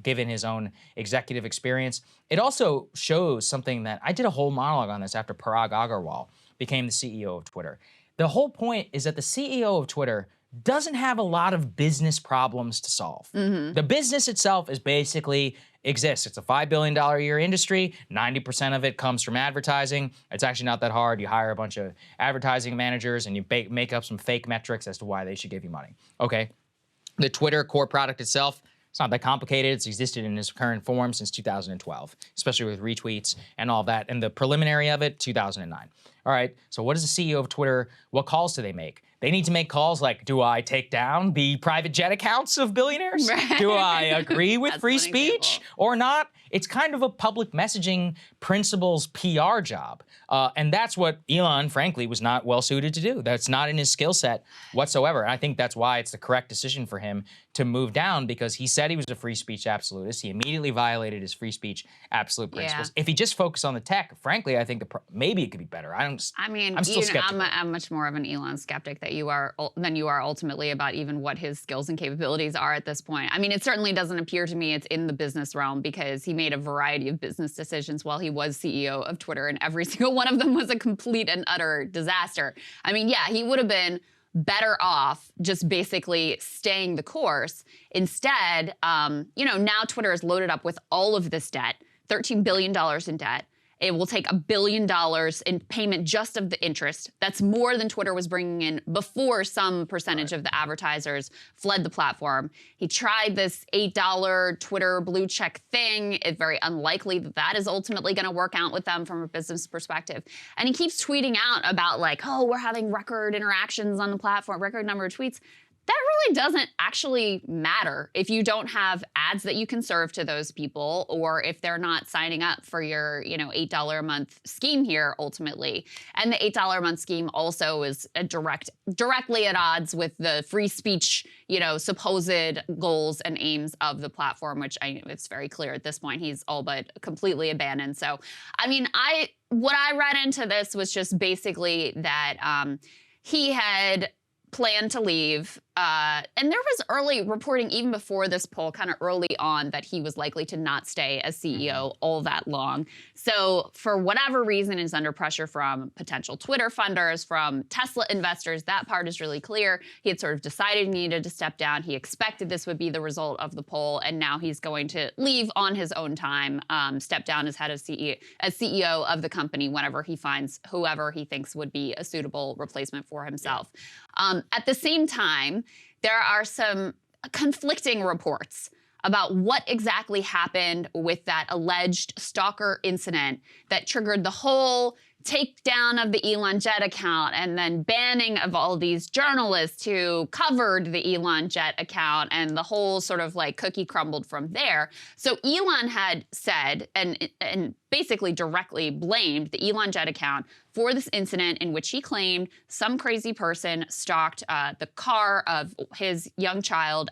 given his own executive experience. It also shows something that I did a whole monologue on this after Parag Agrawal became the CEO of Twitter. The whole point is that the CEO of Twitter doesn't have a lot of business problems to solve. The business itself is basically exists. It's a $5 billion a year industry. 90% of it comes from advertising. It's actually not that hard. You hire a bunch of advertising managers and you make up some fake metrics as to why they should give you money. Okay. The Twitter core product itself, it's not that complicated. It's existed in its current form since 2012, especially with retweets and all that. And the preliminary of it, 2009. All right, so what is the CEO of Twitter, what calls do they make? They need to make calls like, do I take down the private jet accounts of billionaires? Right. Do I agree with free speech example. or not? It's kind of a public messaging principles PR job. And that's what Elon, frankly, was not well suited to do. That's not in his skill set whatsoever. And I think that's why it's the correct decision for him to move down, because he said he was a free speech absolutist. He immediately violated his free speach absolute principles. Yeah. If he just focused on the tech, frankly, I think maybe it could be better. I'm still skeptical. I'm much more of an Elon skeptic than you are ultimately about even what his skills and capabilities are at this point. I mean, it certainly doesn't appear to me it's in the business realm, because he made a variety of business decisions while he was CEO of Twitter, and every single one of them was a complete and utter disaster. I mean, yeah, he would have been better off just basically staying the course. Instead, now Twitter is loaded up with all of this debt, $13 billion in debt. It will take $1 billion in payment just of the interest. That's more than Twitter was bringing in before some percentage of the advertisers fled the platform. He tried this $8 Twitter blue check thing. It's very unlikely that that is ultimately going to work out with them from a business perspective. And he keeps tweeting out about like, oh, we're having record interactions on the platform, record number of tweets. that really doesn't actually matter if you don't have ads that you can serve to those people, or if they're not signing up for your, $8 a month scheme here ultimately. And the $8 a month scheme also is directly at odds with the free speech, supposed goals and aims of the platform, which it's very clear at this point he's all but completely abandoned. So, what I read into this was just basically that he had planned to leave. And there was early reporting, even before this poll, kind of early on, that he was likely to not stay as CEO all that long. So for whatever reason, is under pressure from potential Twitter funders, from Tesla investors. That part is really clear. He had sort of decided he needed to step down. He expected this would be the result of the poll, and now he's going to leave on his own time, step down as head of CEO of the company whenever he finds whoever he thinks would be a suitable replacement for himself. At the same time, there are some conflicting reports about what exactly happened with that alleged stalker incident that triggered the whole takedown of the Elon Jet account and then banning of all these journalists who covered the Elon Jet account, and the whole sort of like cookie crumbled from there. So Elon had said and basically directly blamed the Elon Jet account for this incident in which he claimed some crazy person stalked the car of his young child,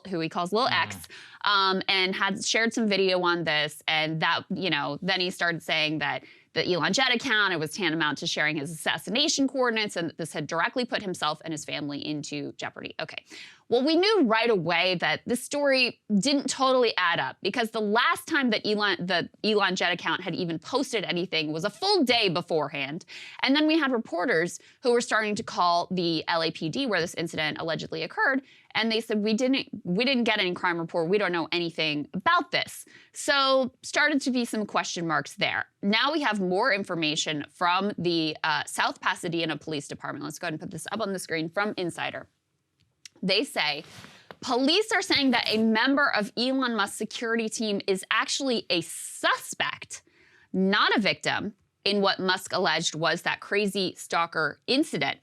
who he calls Lil X, and had shared some video on this. And that, then he started saying that the Elon Jet account, it was tantamount to sharing his assassination coordinates, and that this had directly put himself and his family into jeopardy. Okay. Well, we knew right away that this story didn't totally add up, because the last time that the Elon Jet account had even posted anything was a full day beforehand. And then we had reporters who were starting to call the LAPD where this incident allegedly occurred, and they said, we didn't get any crime report. We don't know anything about this. So started to be some question marks there. Now we have more information from the South Pasadena Police Department. Let's go ahead and put this up on the screen from Insider. They say, police are saying that a member of Elon Musk's security team is actually a suspect, not a victim, in what Musk alleged was that crazy stalker incident.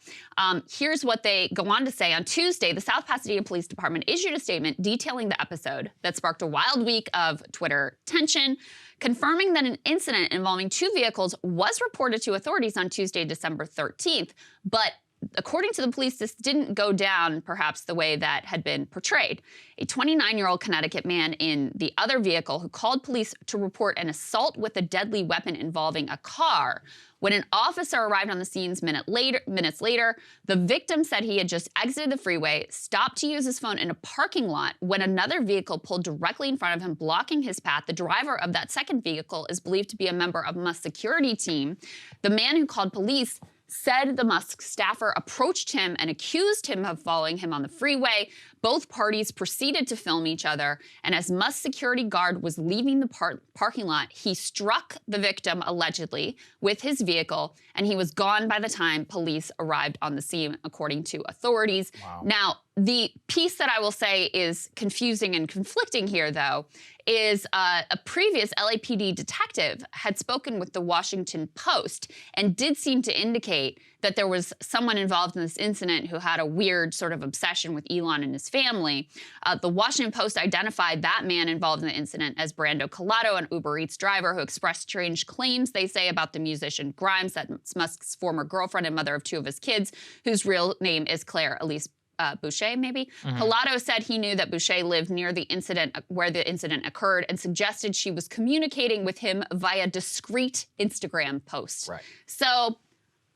Here's what they go on to say. On Tuesday, the South Pasadena Police Department issued a statement detailing the episode that sparked a wild week of Twitter tension, confirming that an incident involving two vehicles was reported to authorities on Tuesday, December 13th, but according to the police, this didn't go down perhaps the way that had been portrayed. A 29-year-old Connecticut man in the other vehicle who called police to report an assault with a deadly weapon involving a car. When an officer arrived on the scene minutes later, the victim said he had just exited the freeway, stopped to use his phone in a parking lot when another vehicle pulled directly in front of him, blocking his path. The driver of that second vehicle is believed to be a member of Musk's security team. The man who called police said the Musk staffer approached him and accused him of following him on the freeway. Both parties proceeded to film each other, and as Musk's security guard was leaving the parking lot, he struck the victim, allegedly, with his vehicle, and he was gone by the time police arrived on the scene, according to authorities. Wow. Now, the piece that I will say is confusing and conflicting here, though, is a previous LAPD detective had spoken with the Washington Post and did seem to indicate that there was someone involved in this incident who had a weird sort of obsession with Elon and his family. The Washington Post identified that man involved in the incident as Brando Colato, an Uber Eats driver who expressed strange claims, they say, about the musician Grimes, that's Musk's former girlfriend and mother of two of his kids, whose real name is Claire Elise Boucher, maybe. Colato said he knew that Boucher lived near the incident, where the incident occurred, and suggested she was communicating with him via discreet Instagram posts. Right. So,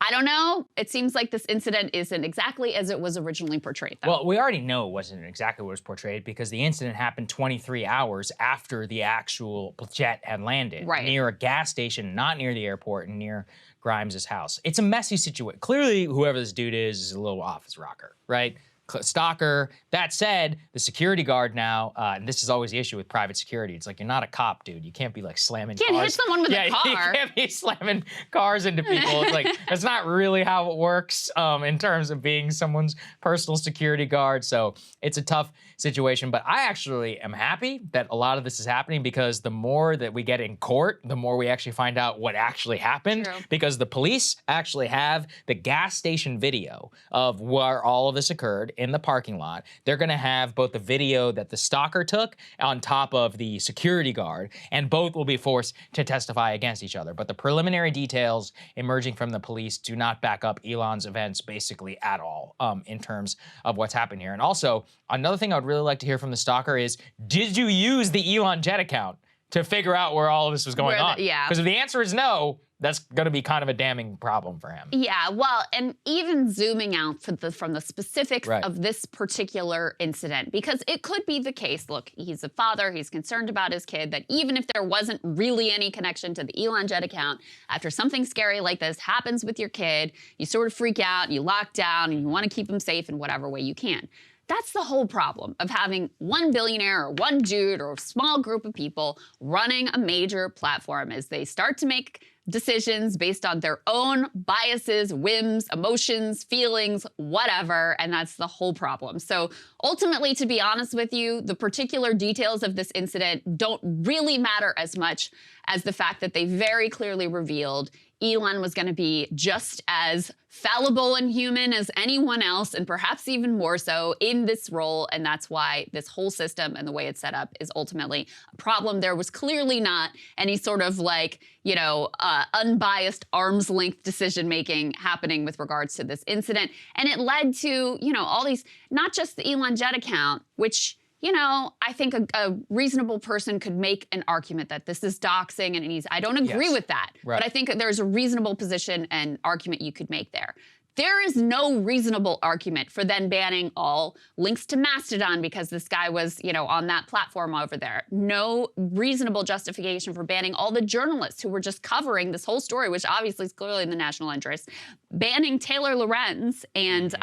I don't know. It seems like this incident isn't exactly as it was originally portrayed, though. Well, we already know it wasn't exactly what was portrayed, because the incident happened 23 hours after the actual jet had landed. Right. Near a gas station, not near the airport, and near Grimes' house. It's a messy situation. Clearly, whoever this dude is a little office rocker, right? Stalker. That said, the security guard now, and this is always the issue with private security, it's like, you're not a cop, dude. You can't be like slamming cars. You can't hit someone with a car. You can't be slamming cars into people. It's like, that's not really how it works in terms of being someone's personal security guard. So it's a tough situation. But I actually am happy that a lot of this is happening, because the more that we get in court, the more we actually find out what actually happened. True. Because the police actually have the gas station video of where all of this occurred in the parking lot. They're going to have both the video that the stalker took on top of the security guard, and both will be forced to testify against each other. But the preliminary details emerging from the police do not back up Elon's events basically at all in terms of what's happened here. And also, another thing I'd really like to hear from the stalker is, did you use the Elon Jet account to figure out where all of this was going on? Yeah. Because if the answer is no, that's going to be kind of a damning problem for him. Yeah, well, and even zooming out from the specifics of this particular incident, because it could be the case, look, he's a father, he's concerned about his kid, that even if there wasn't really any connection to the Elon Jet account, after something scary like this happens with your kid, you sort of freak out, you lock down, and you want to keep him safe in whatever way you can. That's the whole problem of having one billionaire or one dude or a small group of people running a major platform as they start to make decisions based on their own biases, whims, emotions, feelings, whatever, and that's the whole problem. So ultimately, to be honest with you, the particular details of this incident don't really matter as much as the fact that they very clearly revealed Elon was going to be just as fallible and human as anyone else, and perhaps even more so in this role, and that's why this whole system and the way it's set up is ultimately a problem. There was clearly not any sort of like, you know, unbiased arm's length decision making happening with regards to this incident, and it led to, you know, all these, not just the Elon Jet account, which, you know, I think a reasonable person could make an argument that this is doxing and I don't agree with that. Right. But I think there's a reasonable position and argument you could make there. There is no reasonable argument for then banning all links to Mastodon because this guy was, you know, on that platform over there. No reasonable justification for banning all the journalists who were just covering this whole story, which obviously is clearly in the national interest. Banning Taylor Lorenz and,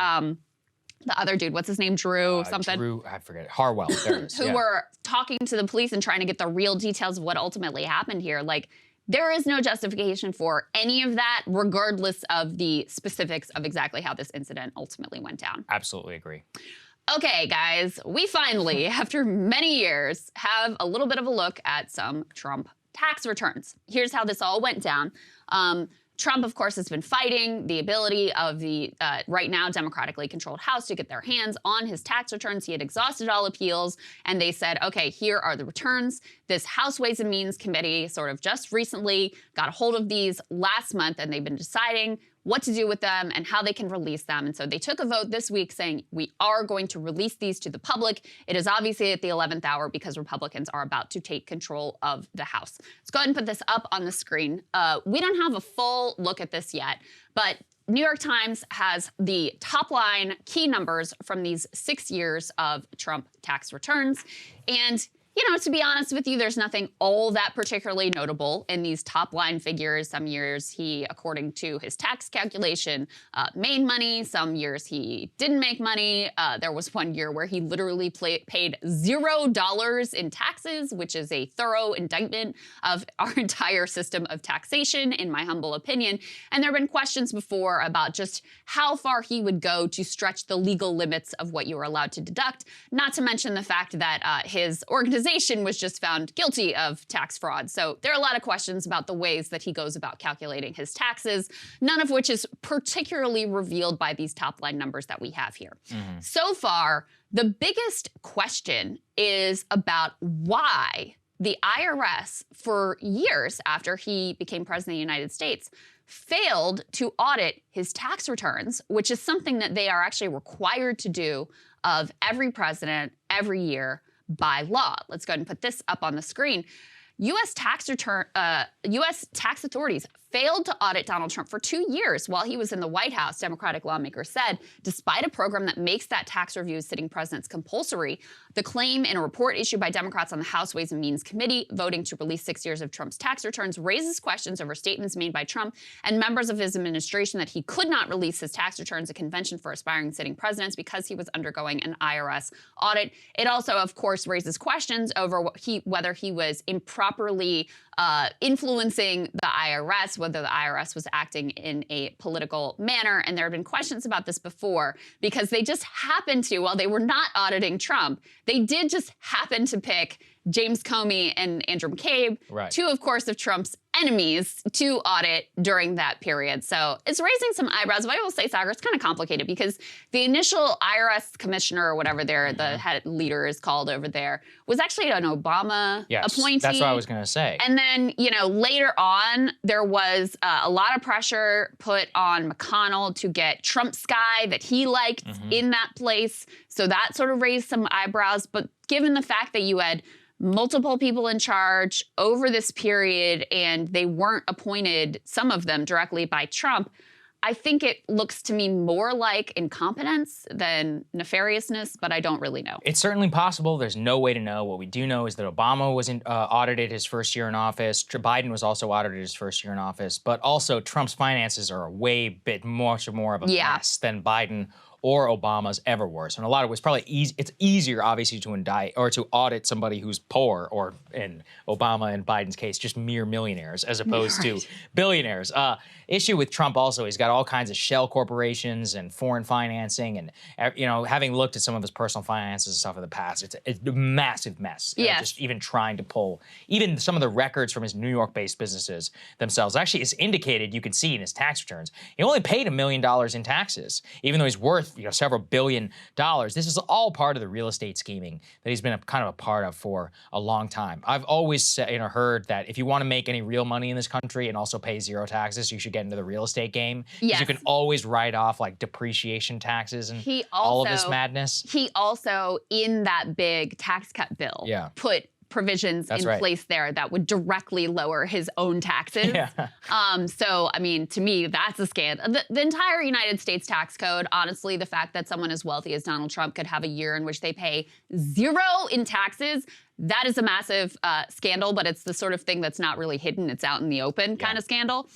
the other dude, what's his name? Drew something? Drew, I forget. Harwell, there it is. Who were talking to the police and trying to get the real details of what ultimately happened here. Like, there is no justification for any of that, regardless of the specifics of exactly how this incident ultimately went down. Absolutely agree. Okay, guys, we finally, after many years, have a little bit of a look at some Trump tax returns. Here's how this all went down. Trump, of course, has been fighting the ability of the right now democratically controlled House to get their hands on his tax returns. He had exhausted all appeals, and they said, okay, here are the returns. This House Ways and Means Committee sort of just recently got a hold of these last month, and they've been deciding what to do with them and how they can release them. And so they took a vote this week saying, we are going to release these to the public. It is obviously at the 11th hour because Republicans are about to take control of the House. Let's go ahead and put this up on the screen. We don't have a full look at this yet, but New York Times has the top line key numbers from these 6 years of Trump tax returns. And you know, to be honest with you, there's nothing all that particularly notable in these top line figures. Some years he, according to his tax calculation, made money. Some years he didn't make money. There was one year where he literally paid $0 in taxes, which is a thorough indictment of our entire system of taxation, in my humble opinion. And there have been questions before about just how far he would go to stretch the legal limits of what you are allowed to deduct, not to mention the fact that his organization was just found guilty of tax fraud. So there are a lot of questions about the ways that he goes about calculating his taxes, none of which is particularly revealed by these top line numbers that we have here. So far, the biggest question is about why the IRS, for years after he became president of the United States, failed to audit his tax returns, which is something that they are actually required to do of every president every year by law. Let's go ahead and put this up on the screen. U.S. tax authorities failed to audit Donald Trump for 2 years while he was in the White House, Democratic lawmakers said, despite a program that makes that tax review of sitting presidents compulsory. The claim in a report issued by Democrats on the House Ways and Means Committee voting to release 6 years of Trump's tax returns raises questions over statements made by Trump and members of his administration that he could not release his tax returns, a convention for aspiring sitting presidents, because he was undergoing an IRS audit. It also, of course, raises questions over whether he was improperly influencing the IRS, whether the IRS was acting in a political manner. And there have been questions about this before because they just happened to, while they were not auditing Trump, they did just happen to pick James Comey and Andrew McCabe, two, of course, of Trump's enemies to audit during that period. So it's raising some eyebrows. But I will say, Sagar, it's kind of complicated because the initial IRS commissioner or whatever the head leader is called over there was actually an Obama appointee. That's what I was going to say. And then, later on, there was a lot of pressure put on McConnell to get Trump's guy that he liked in that place. So that sort of raised some eyebrows. But given the fact that you had multiple people in charge over this period and they weren't appointed, some of them directly by Trump, I think it looks to me more like incompetence than nefariousness, but I don't really know. It's certainly possible. There's no way to know. What we do know is that Obama was audited his first year in office. Biden was also audited his first year in office. But also Trump's finances are a much more of a mess than Biden or Obama's ever were. So in a lot of ways, probably it's easier, obviously, to indict or to audit somebody who's poor, or in Obama and Biden's case, just mere millionaires as opposed to billionaires. Issue with Trump also, he's got all kinds of shell corporations and foreign financing, and having looked at some of his personal finances and stuff in the past, it's a massive mess. Just even trying to pull even some of the records from his New York-based businesses themselves. Actually, it's indicated, you can see in his tax returns, he only paid $1 million in taxes, even though he's worth several $1 billion. This is all part of the real estate scheming that he's been kind of a part of for a long time. I've always heard that if you want to make any real money in this country and also pay zero taxes, you should get into the real estate game. Because you can always write off like depreciation taxes and all of this madness. He also, in that big tax cut bill, put provisions in place there that would directly lower his own taxes. So, I mean, to me, that's a scandal. The entire United States tax code, honestly, the fact that someone as wealthy as Donald Trump could have a year in which they pay zero in taxes, that is a massive scandal, but it's the sort of thing that's not really hidden. It's out in the open kind of scandal.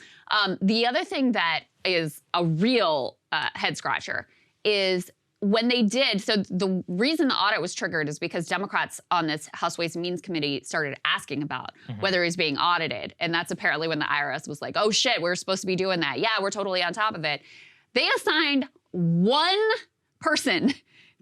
The other thing that is a real head scratcher is when they did, so the reason the audit was triggered is because Democrats on this House Ways and Means Committee started asking about whether he's being audited. And that's apparently when the IRS was like, oh shit, we're supposed to be doing that. Yeah, we're totally on top of it. They assigned one person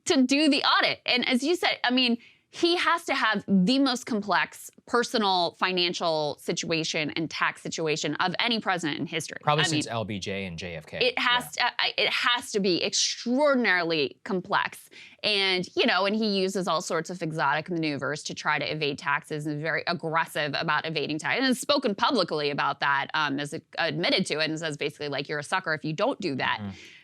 to do the audit. And as you said, I mean, he has to have the most complex personal financial situation and tax situation of any president in history. Probably since LBJ and JFK. It has to be extraordinarily complex. And, and he uses all sorts of exotic maneuvers to try to evade taxes and is very aggressive about evading taxes. And has spoken publicly about that, has admitted to it and says basically like, you're a sucker if you don't do that.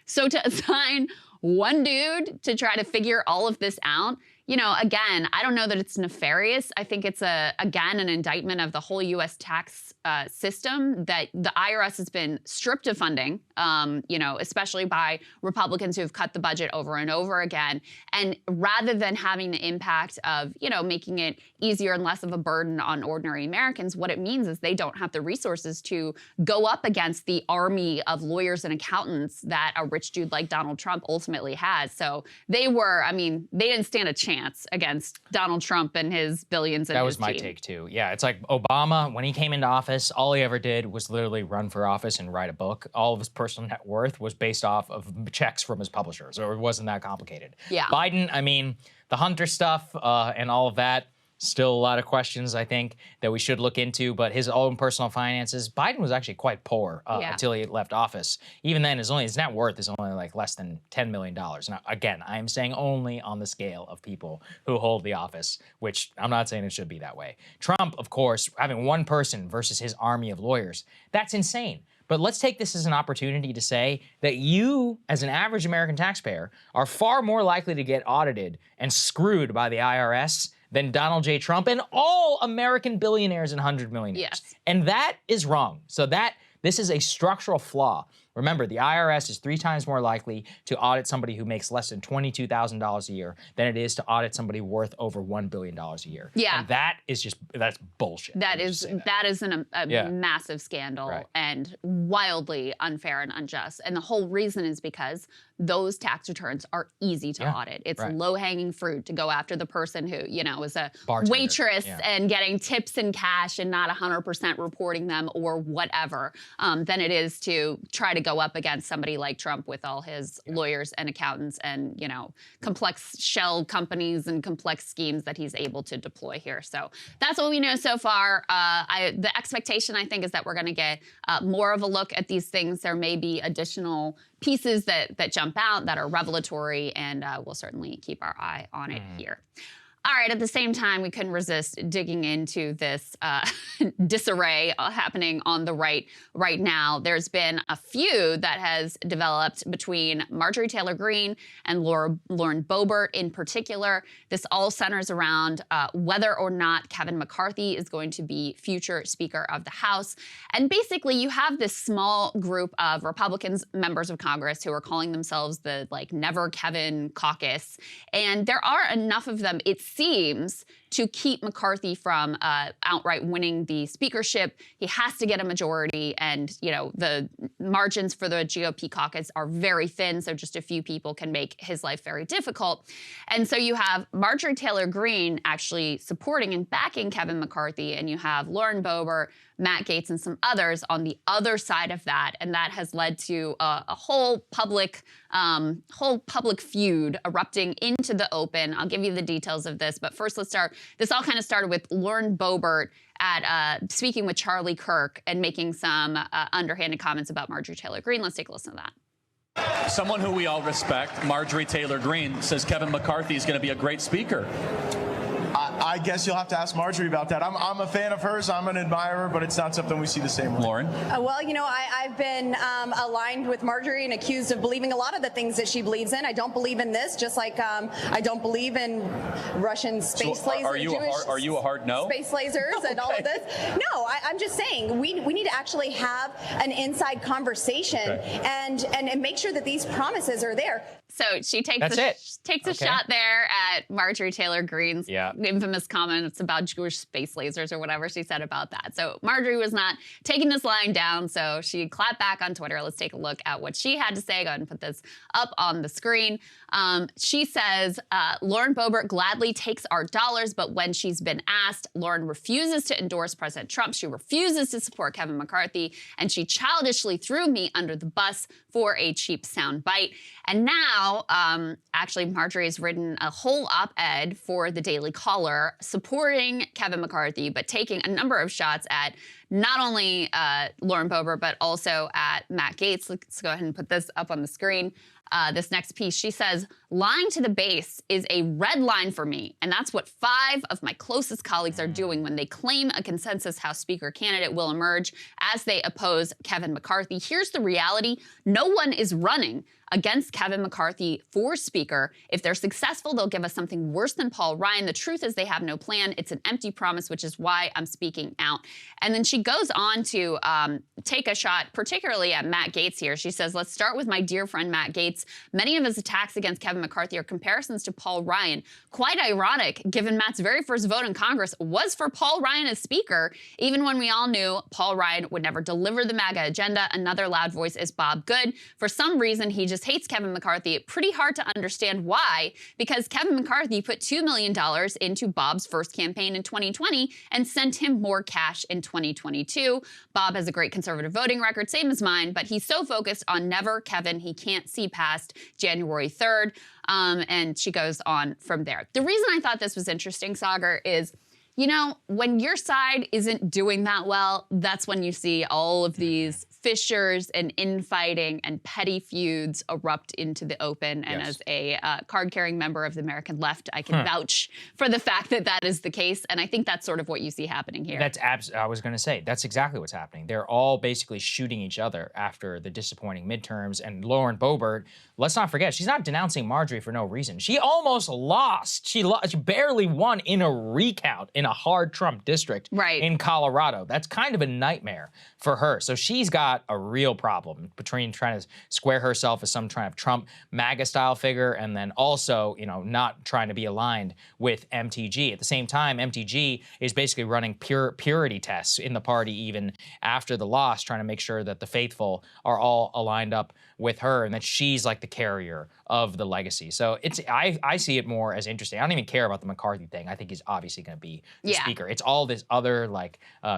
So to assign one dude to try to figure all of this out, again, I don't know that it's nefarious. I think it's, again, an indictment of the whole U.S. tax system that the IRS has been stripped of funding, especially by Republicans who have cut the budget over and over again. And rather than having the impact of, making it easier and less of a burden on ordinary Americans, what it means is they don't have the resources to go up against the army of lawyers and accountants that a rich dude like Donald Trump ultimately has. So they didn't stand a chance against Donald Trump and his billions and That his was my team. take, too. Yeah, it's like Obama, when he came into office, all he ever did was literally run for office and write a book. All of his personal net worth was based off of checks from his publishers, or it wasn't that complicated. Yeah. Biden, I mean, the Hunter stuff and all of that, still a lot of questions, I think, that we should look into. But his own personal finances, Biden was actually quite poor until he left office. Even then, his net worth is only like less than $10 million. Now, again, I am saying only on the scale of people who hold the office, which I'm not saying it should be that way. Trump, of course, having one person versus his army of lawyers, that's insane. But let's take this as an opportunity to say that you, as an average American taxpayer, are far more likely to get audited and screwed by the IRS than Donald J. Trump and all American billionaires and 100 millionaires. Yes. And that is wrong. So this is a structural flaw. Remember, the IRS is 3 times more likely to audit somebody who makes less than $22,000 a year than it is to audit somebody worth over $1 billion a year. Yeah. And that's bullshit. That is a massive scandal and wildly unfair and unjust. And the whole reason is because those tax returns are easy to audit. It's low-hanging fruit to go after the person who, is a bartender, waitress and getting tips in cash and not 100% reporting them or whatever, than it is to try to go up against somebody like Trump with all his lawyers and accountants and, complex shell companies and complex schemes that he's able to deploy here. So that's what we know so far. The expectation, I think, is that we're going to get more of a look at these things. There may be additional pieces that jump out that are revelatory, and we'll certainly keep our eye on it here. All right, at the same time, we couldn't resist digging into this disarray happening on the right now. There's been a feud that has developed between Marjorie Taylor Greene and Lauren Boebert in particular. This all centers around whether or not Kevin McCarthy is going to be future Speaker of the House. And basically, you have this small group of Republicans, members of Congress, who are calling themselves the Never Kevin Caucus. And there are enough of them, it seems, to keep McCarthy from outright winning the speakership. He has to get a majority, and the margins for the GOP caucus are very thin, so just a few people can make his life very difficult. And so you have Marjorie Taylor Greene actually supporting and backing Kevin McCarthy, and you have Lauren Boebert, Matt Gaetz, and some others on the other side of that, and that has led to a whole public feud erupting into the open. I'll give you the details of this, but first let's start. This all kind of started with Lauren Boebert speaking with Charlie Kirk and making some underhanded comments about Marjorie Taylor Greene. Let's take a listen to that. Someone who we all respect, Marjorie Taylor Greene, says Kevin McCarthy is going to be a great speaker. I guess you'll have to ask Marjorie about that. I'm a fan of hers. I'm an admirer, but it's not something we see the same way. Lauren? Well, I've been aligned with Marjorie and accused of believing a lot of the things that she believes in. I don't believe in this, just like I don't believe in Russian space lasers. Are you a hard no? Space lasers and all of this. No, I'm just saying we need to actually have an inside conversation and make sure that these promises are there. So she takes a shot there at Marjorie Taylor Greene's infamous comments about Jewish space lasers or whatever she said about that. So Marjorie was not taking this line down, so she clapped back on Twitter. Let's take a look at what she had to say. Go ahead and put this up on the screen. She says, Lauren Boebert gladly takes our dollars, but when she's been asked, Lauren refuses to endorse President Trump. She refuses to support Kevin McCarthy, and she childishly threw me under the bus for a cheap soundbite. And now, actually, Marjorie has written a whole op-ed for the Daily Caller supporting Kevin McCarthy, but taking a number of shots at not only Lauren Boebert, but also at Matt Gaetz. Let's go ahead and put this up on the screen. This next piece, she says, lying to the base is a red line for me, and that's what 5 of my closest colleagues are doing when they claim a consensus House Speaker candidate will emerge as they oppose Kevin McCarthy. Here's the reality. No one is running against Kevin McCarthy for Speaker. If they're successful, they'll give us something worse than Paul Ryan. The truth is they have no plan. It's an empty promise, which is why I'm speaking out. And then she goes on to take a shot, particularly at Matt Gaetz here. She says, let's start with my dear friend Matt Gaetz. Many of his attacks against Kevin McCarthy are comparisons to Paul Ryan. Quite ironic, given Matt's very first vote in Congress was for Paul Ryan as Speaker, even when we all knew Paul Ryan would never deliver the MAGA agenda. Another loud voice is Bob Good. For some reason, he just hates Kevin McCarthy. Pretty hard to understand why, because Kevin McCarthy put $2 million into Bob's first campaign in 2020 and sent him more cash in 2022. Bob has a great conservative voting record, same as mine, but he's so focused on never Kevin, he can't see past January 3rd. And she goes on from there. The reason I thought this was interesting, Sagar, is when your side isn't doing that well, that's when you see all of these fissures and infighting and petty feuds erupt into the open. And as a card-carrying member of the American left, I can vouch for the fact that that is the case. And I think that's sort of what you see happening here. I was going to say, that's exactly what's happening. They're all basically shooting each other after the disappointing midterms. And Lauren Boebert, let's not forget, she's not denouncing Marjorie for no reason. She almost lost. She barely won in a recount in a hard Trump district in Colorado. That's kind of a nightmare for her. So she's got a real problem between trying to square herself as some kind of Trump MAGA style figure and then also, not trying to be aligned with MTG. At the same time, MTG is basically running purity tests in the party even after the loss, trying to make sure that the faithful are all aligned up with her and that she's like the carrier of the legacy. So I see it more as interesting. I don't even care about the McCarthy thing. I think he's obviously going to be the speaker. It's all this other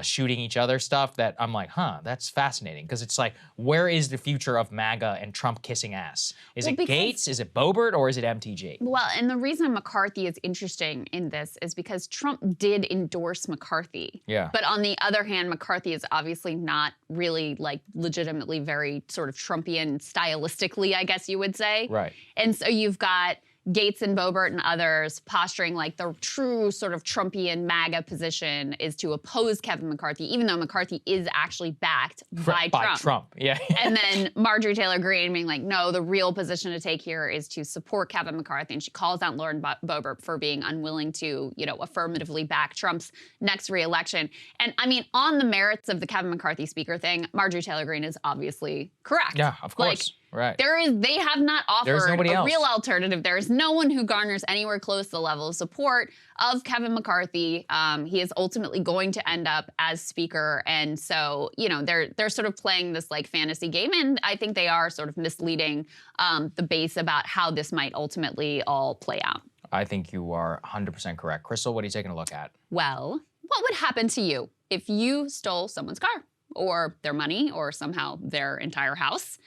shooting each other stuff that I'm like, that's fascinating. Because it's like, where is the future of MAGA and Trump kissing ass? Is it Gates? Is it Boebert? Or is it MTG? Well, and the reason McCarthy is interesting in this is because Trump did endorse McCarthy. Yeah. But on the other hand, McCarthy is obviously not really like legitimately very sort of Trumpian stylistically, I guess you would say. Right. And so you've got Gates and Boebert and others posturing like the true sort of Trumpian MAGA position is to oppose Kevin McCarthy, even though McCarthy is actually backed by Trump. Yeah. And then Marjorie Taylor Greene being like, no, the real position to take here is to support Kevin McCarthy. And she calls out Lauren Boebert for being unwilling to, you know, affirmatively back Trump's next reelection. And I mean, on the merits of the Kevin McCarthy speaker thing, Marjorie Taylor Greene is obviously correct. Yeah, of course. Like, right. They have not offered a else. real alternative. There is no one who garners anywhere close to the level of support of Kevin McCarthy. He is ultimately going to end up as speaker. And so, you know, they're sort of playing this like fantasy game. And I think they are sort of misleading the base about how this might ultimately all play out. I think you are 100% correct. Crystal, what are you taking a look at? Well, what would happen to you if you stole someone's car or their money or somehow their entire house?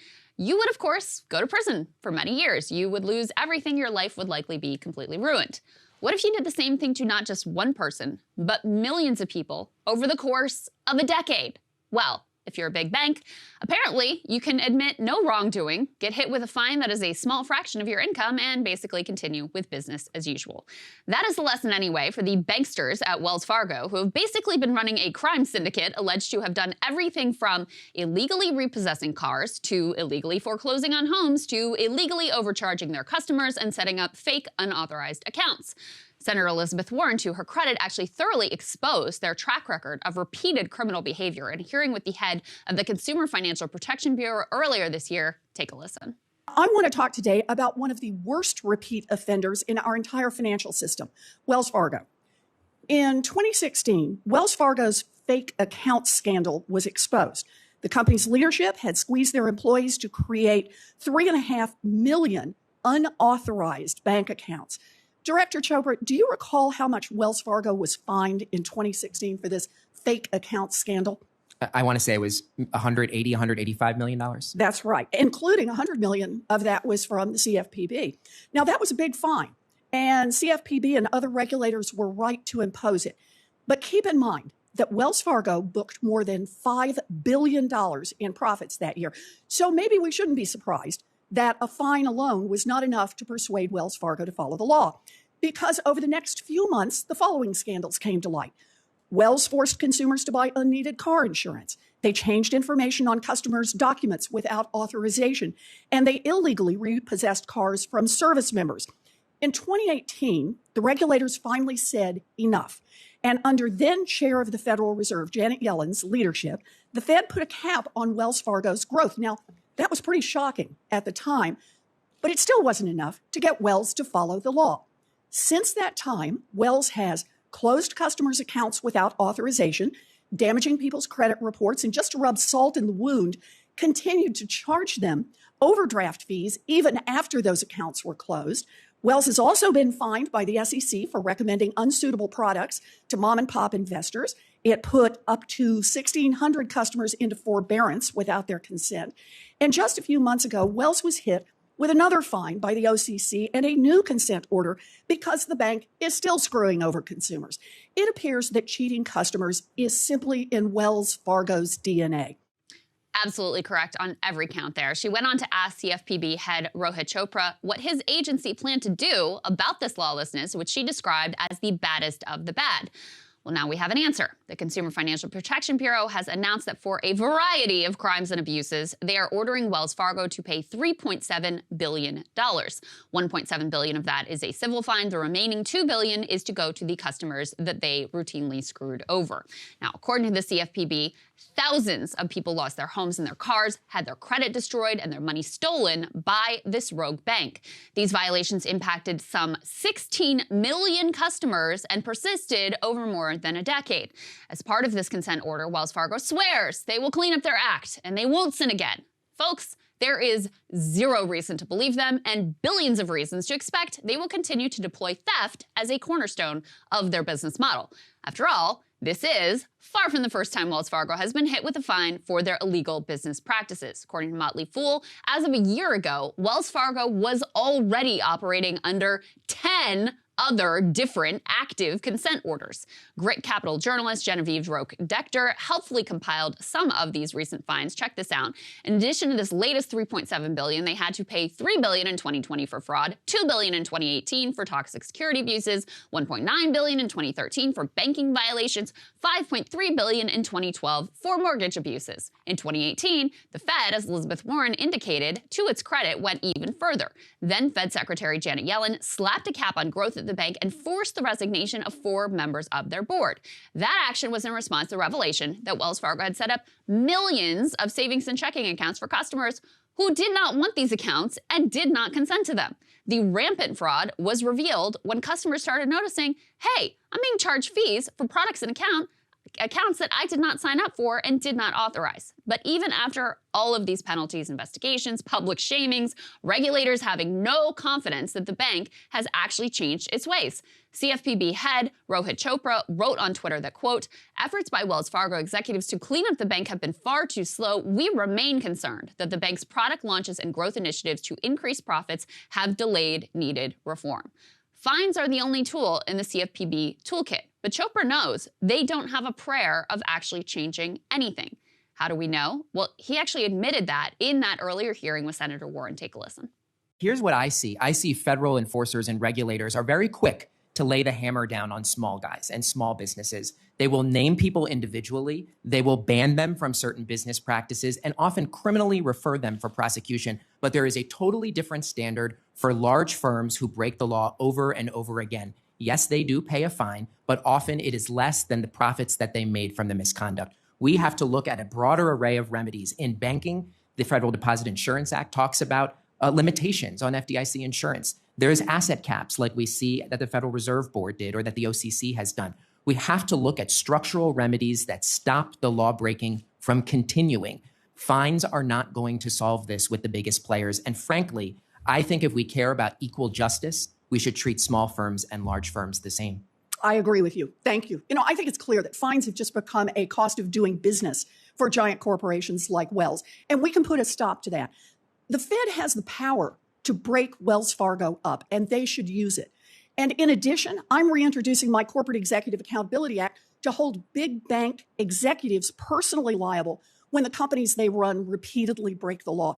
You would, of course, go to prison for many years. You would lose everything. Your life would likely be completely ruined. What if you did the same thing to not just one person, but millions of people over the course of a decade? Well, if you're a big bank, apparently you can admit no wrongdoing, get hit with a fine that is a small fraction of your income, and basically continue with business as usual. That is the lesson anyway for the banksters at Wells Fargo, who have basically been running a crime syndicate alleged to have done everything from illegally repossessing cars to illegally foreclosing on homes to illegally overcharging their customers and setting up fake unauthorized accounts. Senator Elizabeth Warren, to her credit, actually thoroughly exposed their track record of repeated criminal behavior in a hearing with the head of the Consumer Financial Protection Bureau earlier this year. Take a listen. I want to talk today about one of the worst repeat offenders in our entire financial system, Wells Fargo. In 2016, Wells Fargo's fake account scandal was exposed. The company's leadership had squeezed their employees to create 3.5 million unauthorized bank accounts. Director Chopra, do you recall how much Wells Fargo was fined in 2016 for this fake account scandal? I want to say it was $185 million. That's right, including $100 million of that was from the CFPB. Now, that was a big fine, and CFPB and other regulators were right to impose it. But keep in mind that Wells Fargo booked more than $5 billion in profits that year. So maybe we shouldn't be surprised that a fine alone was not enough to persuade Wells Fargo to follow the law. Because over the next few months, the following scandals came to light. Wells forced consumers to buy unneeded car insurance. They changed information on customers' documents without authorization, and they illegally repossessed cars from service members. In 2018, the regulators finally said enough. And under then chair of the Federal Reserve, Janet Yellen's leadership, the Fed put a cap on Wells Fargo's growth. Now, that was pretty shocking at the time, but it still wasn't enough to get Wells to follow the law. Since that time, Wells has closed customers' accounts without authorization, damaging people's credit reports, and just to rub salt in the wound, continued to charge them overdraft fees even after those accounts were closed. Wells has also been fined by the SEC for recommending unsuitable products to mom-and-pop investors. It put up to 1,600 customers into forbearance without their consent. And just a few months ago, Wells was hit with another fine by the OCC and a new consent order because the bank is still screwing over consumers. It appears that cheating customers is simply in Wells Fargo's DNA. Absolutely correct on every count there. She went on to ask CFPB head Rohit Chopra what his agency planned to do about this lawlessness, which she described as the baddest of the bad. Well, now we have an answer. The Consumer Financial Protection Bureau has announced that for a variety of crimes and abuses, they are ordering Wells Fargo to pay $3.7 billion. $1.7 billion of that is a civil fine. The remaining $2 billion is to go to the customers that they routinely screwed over. Now, according to the CFPB, thousands of people lost their homes and their cars, had their credit destroyed, and their money stolen by this rogue bank. These violations impacted some 16 million customers and persisted over more than a decade. As part of this consent order, Wells Fargo swears they will clean up their act and they won't sin again. Folks, there is zero reason to believe them and billions of reasons to expect they will continue to deploy theft as a cornerstone of their business model. After all, This is far from the first time Wells Fargo has been hit with a fine for their illegal business practices. According to Motley Fool, as of a year ago, Wells Fargo was already operating under 10 other different active consent orders. Grit Capital journalist Genevieve Roque-Decter helpfully compiled some of these recent fines. Check this out. In addition to this latest $3.7 billion, they had to pay $3 billion in 2020 for fraud, $2 billion in 2018 for toxic security abuses, $1.9 billion in 2013 for banking violations, $5.3 billion in 2012 for mortgage abuses. In 2018, the Fed, as Elizabeth Warren indicated, to its credit, went even further. Then Fed Secretary Janet Yellen slapped a cap on growth at the bank and forced the resignation of 4 members of their board. That action was in response to the revelation that Wells Fargo had set up millions of savings and checking accounts for customers who did not want these accounts and did not consent to them. The rampant fraud was revealed when customers started noticing, hey, I'm being charged fees for products and accounts that I did not sign up for and did not authorize. But even after all of these penalties, investigations, public shamings, regulators having no confidence that the bank has actually changed its ways. CFPB head Rohit Chopra wrote on Twitter that, quote, efforts by Wells Fargo executives to clean up the bank have been far too slow. We remain concerned that the bank's product launches and growth initiatives to increase profits have delayed needed reform. Fines are the only tool in the CFPB toolkit, but Chopra knows they don't have a prayer of actually changing anything. How do we know? Well, he actually admitted that in that earlier hearing with Senator Warren. Take a listen. Here's what I see. I see federal enforcers and regulators are very quick to lay the hammer down on small guys and small businesses. They will name people individually. They will ban them from certain business practices and often criminally refer them for prosecution. But there is a totally different standard for large firms who break the law over and over again. Yes, they do pay a fine, but often it is less than the profits that they made from the misconduct. We have to look at a broader array of remedies. In banking, the Federal Deposit Insurance Act talks about limitations on FDIC insurance. There's asset caps like we see that the Federal Reserve Board did or that the OCC has done. We have to look at structural remedies that stop the law breaking from continuing. Fines are not going to solve this with the biggest players. And frankly, I think if we care about equal justice, we should treat small firms and large firms the same. I agree with you. Thank you. I think it's clear that fines have just become a cost of doing business for giant corporations like Wells, and we can put a stop to that. The Fed has the power to break Wells Fargo up, and they should use it. And in addition, I'm reintroducing my Corporate Executive Accountability Act to hold big bank executives personally liable when the companies they run repeatedly break the law.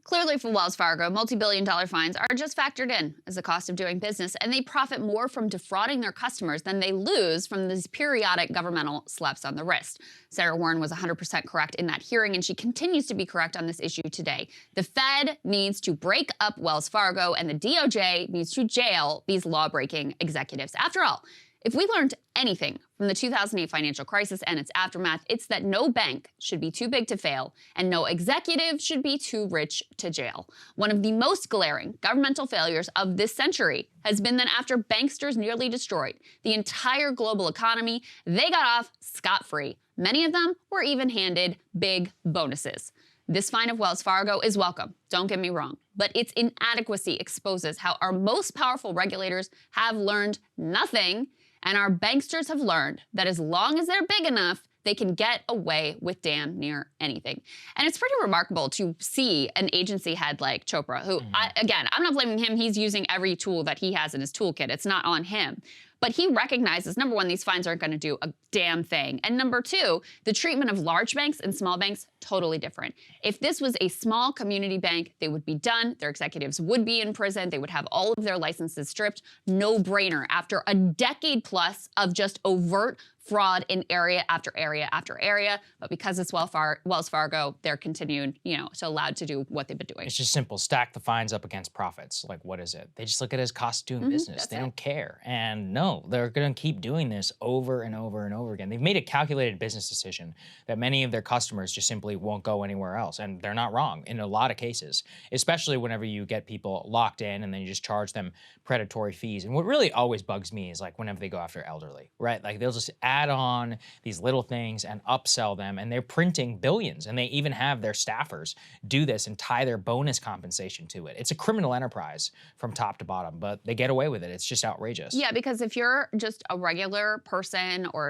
Clearly for Wells Fargo, multi-billion-dollar fines are just factored in as a cost of doing business, and they profit more from defrauding their customers than they lose from these periodic governmental slaps on the wrist. Senator Warren was 100% correct in that hearing, and she continues to be correct on this issue today. The Fed needs to break up Wells Fargo, and the DOJ needs to jail these law-breaking executives. After all, if we learned anything from the 2008 financial crisis and its aftermath, it's that no bank should be too big to fail and no executive should be too rich to jail. One of the most glaring governmental failures of this century has been that after banksters nearly destroyed the entire global economy, they got off scot-free. Many of them were even handed big bonuses. This fine of Wells Fargo is welcome, don't get me wrong, but its inadequacy exposes how our most powerful regulators have learned nothing. And our banksters have learned that as long as they're big enough, they can get away with damn near anything. And it's pretty remarkable to see an agency head like Chopra, who, again, I'm not blaming him. He's using every tool that he has in his toolkit. It's not on him. But he recognizes, number one, these fines aren't going to do a damn thing. And number two, the treatment of large banks and small banks, totally different. If this was a small community bank, they would be done. Their executives would be in prison. They would have all of their licenses stripped. No brainer. After a decade plus of just overt fraud in area after area after area. But because it's Wells Fargo, they're continued, so allowed to do what they've been doing. It's just simple. Stack the fines up against profits. Like, what is it? They just look at it as cost of doing business. They don't care. And no, they're going to keep doing this over and over and over again. They've made a calculated business decision that many of their customers just simply won't go anywhere else. And they're not wrong in a lot of cases, especially whenever you get people locked in and then you just charge them predatory fees. And what really always bugs me is like whenever they go after elderly, right? Like they'll just add add on these little things and upsell them, and they're printing billions, and they even have their staffers do this and tie their bonus compensation to it. It's a criminal enterprise from top to bottom, but they get away with it. It's just outrageous. Yeah, because if you're just a regular person or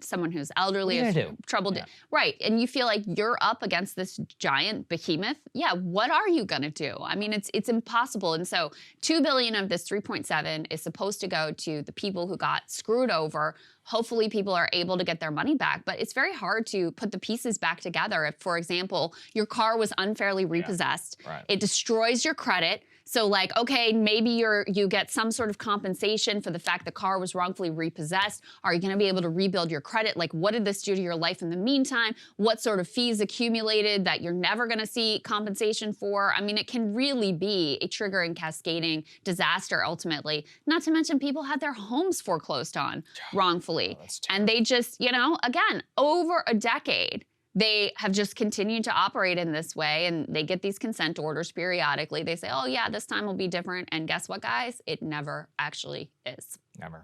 someone who's elderly, has trouble, right, and you feel like you're up against this giant behemoth, yeah, what are you gonna do? I mean, it's impossible. And so $2 billion of this 3.7 is supposed to go to the people who got screwed over. Hopefully people are able to get their money back, but it's very hard to put the pieces back together. If, for example, your car was unfairly repossessed, it destroys your credit. So like, okay, maybe you get some sort of compensation for the fact the car was wrongfully repossessed. Are you gonna be able to rebuild your credit? Like, what did this do to your life in the meantime? What sort of fees accumulated that you're never gonna see compensation for? I mean, it can really be a triggering, cascading disaster ultimately. Not to mention people had their homes foreclosed on wrongfully. And they just, you know, again, over a decade, they have just continued to operate in this way, and they get these consent orders periodically. They say, oh yeah, this time will be different. And guess what, guys? It never actually is. Never.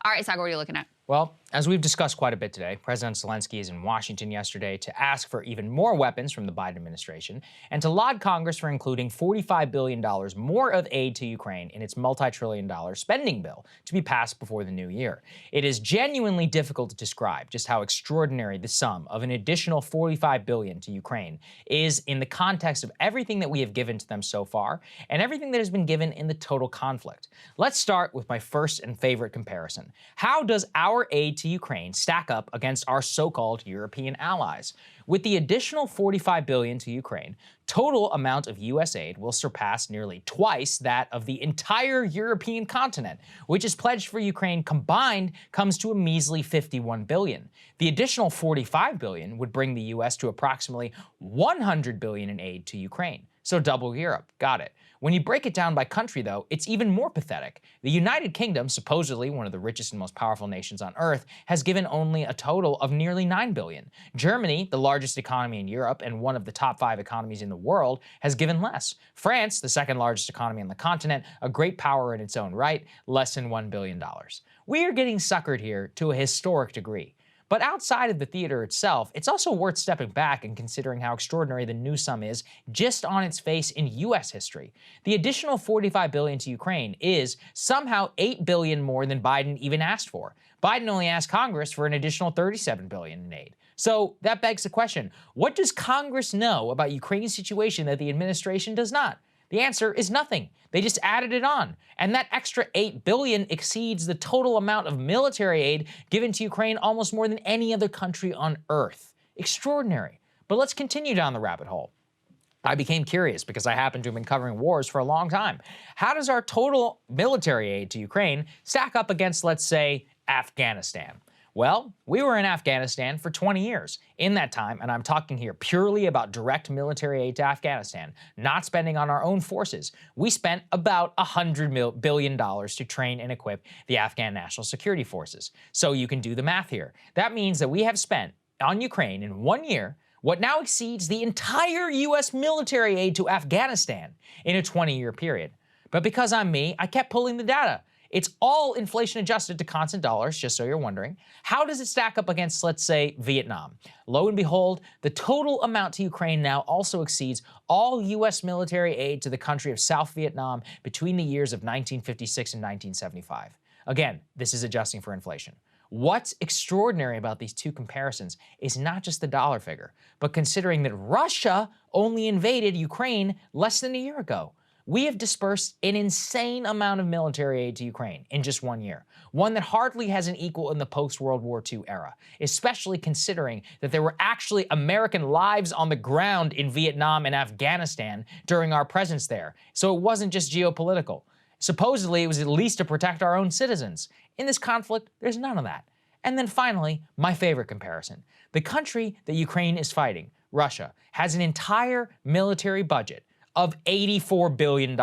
All right, Sagar, what are you looking at? Well, as we've discussed quite a bit today, President Zelensky is in Washington yesterday to ask for even more weapons from the Biden administration and to laud Congress for including $45 billion more of aid to Ukraine in its multi-trillion-dollar spending bill to be passed before the new year. It is genuinely difficult to describe just how extraordinary the sum of an additional $45 billion to Ukraine is in the context of everything that we have given to them so far and everything that has been given in the total conflict. Let's start with my first and favorite comparison. How does our aid to Ukraine stack up against our so-called European allies? With the additional $45 billion to Ukraine, total amount of U.S. aid will surpass nearly twice that of the entire European continent, which is pledged for Ukraine combined comes to a measly $51 billion. The additional $45 billion would bring the U.S. to approximately $100 billion in aid to Ukraine. So double Europe. Got it. When you break it down by country, though, it's even more pathetic. The United Kingdom, supposedly one of the richest and most powerful nations on Earth, has given only a total of nearly $9 billion. Germany, the largest economy in Europe and one of the top 5 economies in the world, has given less. France, the second largest economy on the continent, a great power in its own right, less than $1 billion. We are getting suckered here to a historic degree. But outside of the theater itself, it's also worth stepping back and considering how extraordinary the new sum is just on its face in U.S. history. The additional $45 billion to Ukraine is somehow $8 billion more than Biden even asked for. Biden only asked Congress for an additional $37 billion in aid. So that begs the question, what does Congress know about Ukraine's situation that the administration does not? The answer is nothing. They just added it on. And that extra $8 billion exceeds the total amount of military aid given to Ukraine almost more than any other country on Earth. Extraordinary. But let's continue down the rabbit hole. I became curious because I happen to have been covering wars for a long time. How does our total military aid to Ukraine stack up against, let's say, Afghanistan? Well, we were in Afghanistan for 20 years. In that time, and I'm talking here purely about direct military aid to Afghanistan, not spending on our own forces, we spent about $100 billion to train and equip the Afghan National Security Forces. So you can do the math here. That means that we have spent on Ukraine in 1 year what now exceeds the entire U.S. military aid to Afghanistan in a 20-year period. But because I'm me, I kept pulling the data. It's all inflation adjusted to constant dollars, just so you're wondering. How does it stack up against, let's say, Vietnam? Lo and behold, the total amount to Ukraine now also exceeds all U.S. military aid to the country of South Vietnam between the years of 1956 and 1975. Again, this is adjusting for inflation. What's extraordinary about these two comparisons is not just the dollar figure, but considering that Russia only invaded Ukraine less than a year ago. We have dispersed an insane amount of military aid to Ukraine in just 1 year, one that hardly has an equal in the post-World War II era, especially considering that there were actually American lives on the ground in Vietnam and Afghanistan during our presence there. So it wasn't just geopolitical. Supposedly, it was at least to protect our own citizens. In this conflict, there's none of that. And then finally, my favorite comparison. The country that Ukraine is fighting, Russia, has an entire military budget of $84 billion,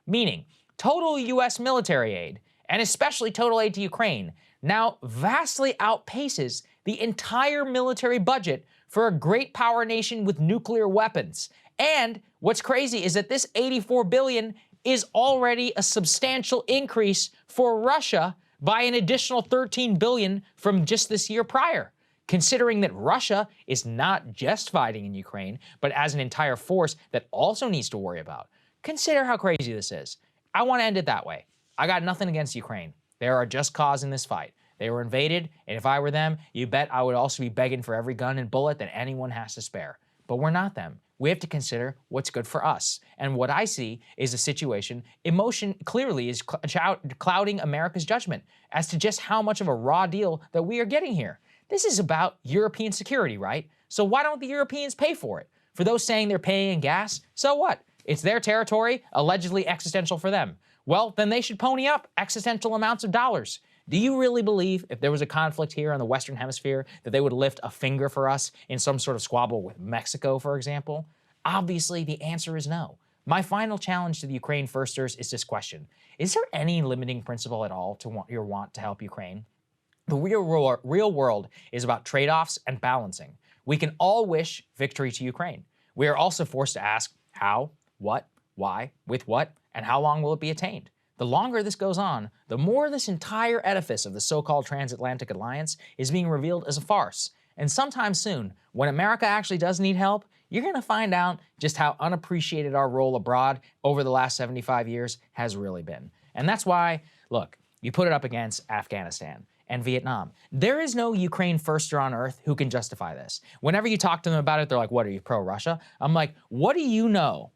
meaning total U.S. military aid, and especially total aid to Ukraine, now vastly outpaces the entire military budget for a great power nation with nuclear weapons. And what's crazy is that this $84 billion is already a substantial increase for Russia by an additional $13 billion from just this year prior. Considering that Russia is not just fighting in Ukraine, but as an entire force that also needs to worry about. Consider how crazy this is. I want to end it that way. I got nothing against Ukraine. They are a just cause in this fight. They were invaded, and if I were them, you bet I would also be begging for every gun and bullet that anyone has to spare. But we're not them. We have to consider what's good for us. And what I see is a situation, emotion clearly is clouding America's judgment as to just how much of a raw deal that we are getting here. This is about European security, right? So why don't the Europeans pay for it? For those saying they're paying in gas, so what? It's their territory, allegedly existential for them. Well, then they should pony up existential amounts of dollars. Do you really believe if there was a conflict here in the Western Hemisphere that they would lift a finger for us in some sort of squabble with Mexico, for example? Obviously, the answer is no. My final challenge to the Ukraine firsters is this question. Is there any limiting principle at all to your want to help Ukraine? The real world is about trade-offs and balancing. We can all wish victory to Ukraine. We are also forced to ask how, what, why, with what, and how long will it be attained? The longer this goes on, the more this entire edifice of the so-called transatlantic alliance is being revealed as a farce. And sometime soon, when America actually does need help, you're going to find out just how unappreciated our role abroad over the last 75 years has really been. And that's why, look, you put it up against Afghanistan and Vietnam. There is no Ukraine firster on earth who can justify this. Whenever you talk to them about it, they're like, what, are you pro-Russia? I'm like, what do you know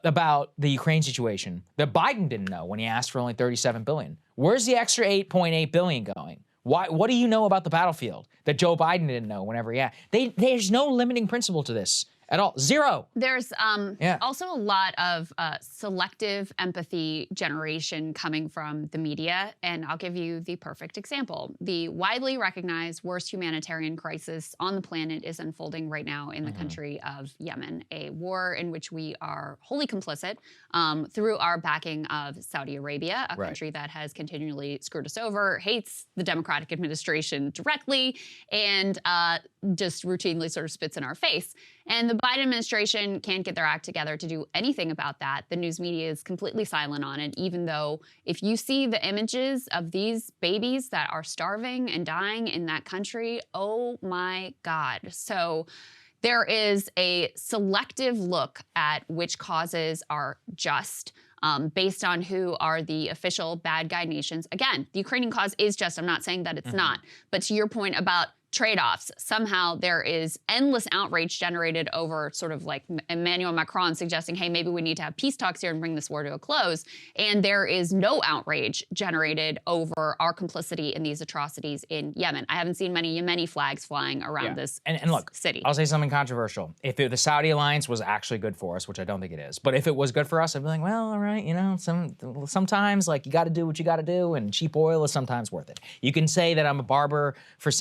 about the Ukraine situation that Biden didn't know when he asked for only $37 billion? Where's the extra $8.8 billion going? What do you know about the battlefield that Joe Biden didn't know whenever he asked? There's no limiting principle to this at all. Zero. There's also a lot of selective empathy generation coming from the media, and I'll give you the perfect example. The widely recognized worst humanitarian crisis on the planet is unfolding right now in the country of Yemen, a war in which we are wholly complicit through our backing of Saudi Arabia, a country that has continually screwed us over, hates the Democratic administration directly, and just routinely sort of spits in our face. And the Biden administration can't get their act together to do anything about that. The news media is completely silent on it, even though if you see the images of these babies that are starving and dying in that country, oh my God. So there is a selective look at which causes are just, based on who are the official bad guy nations. Again, the Ukrainian cause is just, I'm not saying that it's not, but to your point about trade-offs, somehow there is endless outrage generated over sort of like Emmanuel Macron suggesting, hey, maybe we need to have peace talks here and bring this war to a close. And there is no outrage generated over our complicity in these atrocities in Yemen. I haven't seen many Yemeni flags flying around this and look, city. I'll say something controversial. If the Saudi alliance was actually good for us, which I don't think it is, but if it was good for us, I'd be like, well, all right, you know, sometimes like you got to do what you got to do, and cheap oil is sometimes worth it. You can say that I'm a barbarous for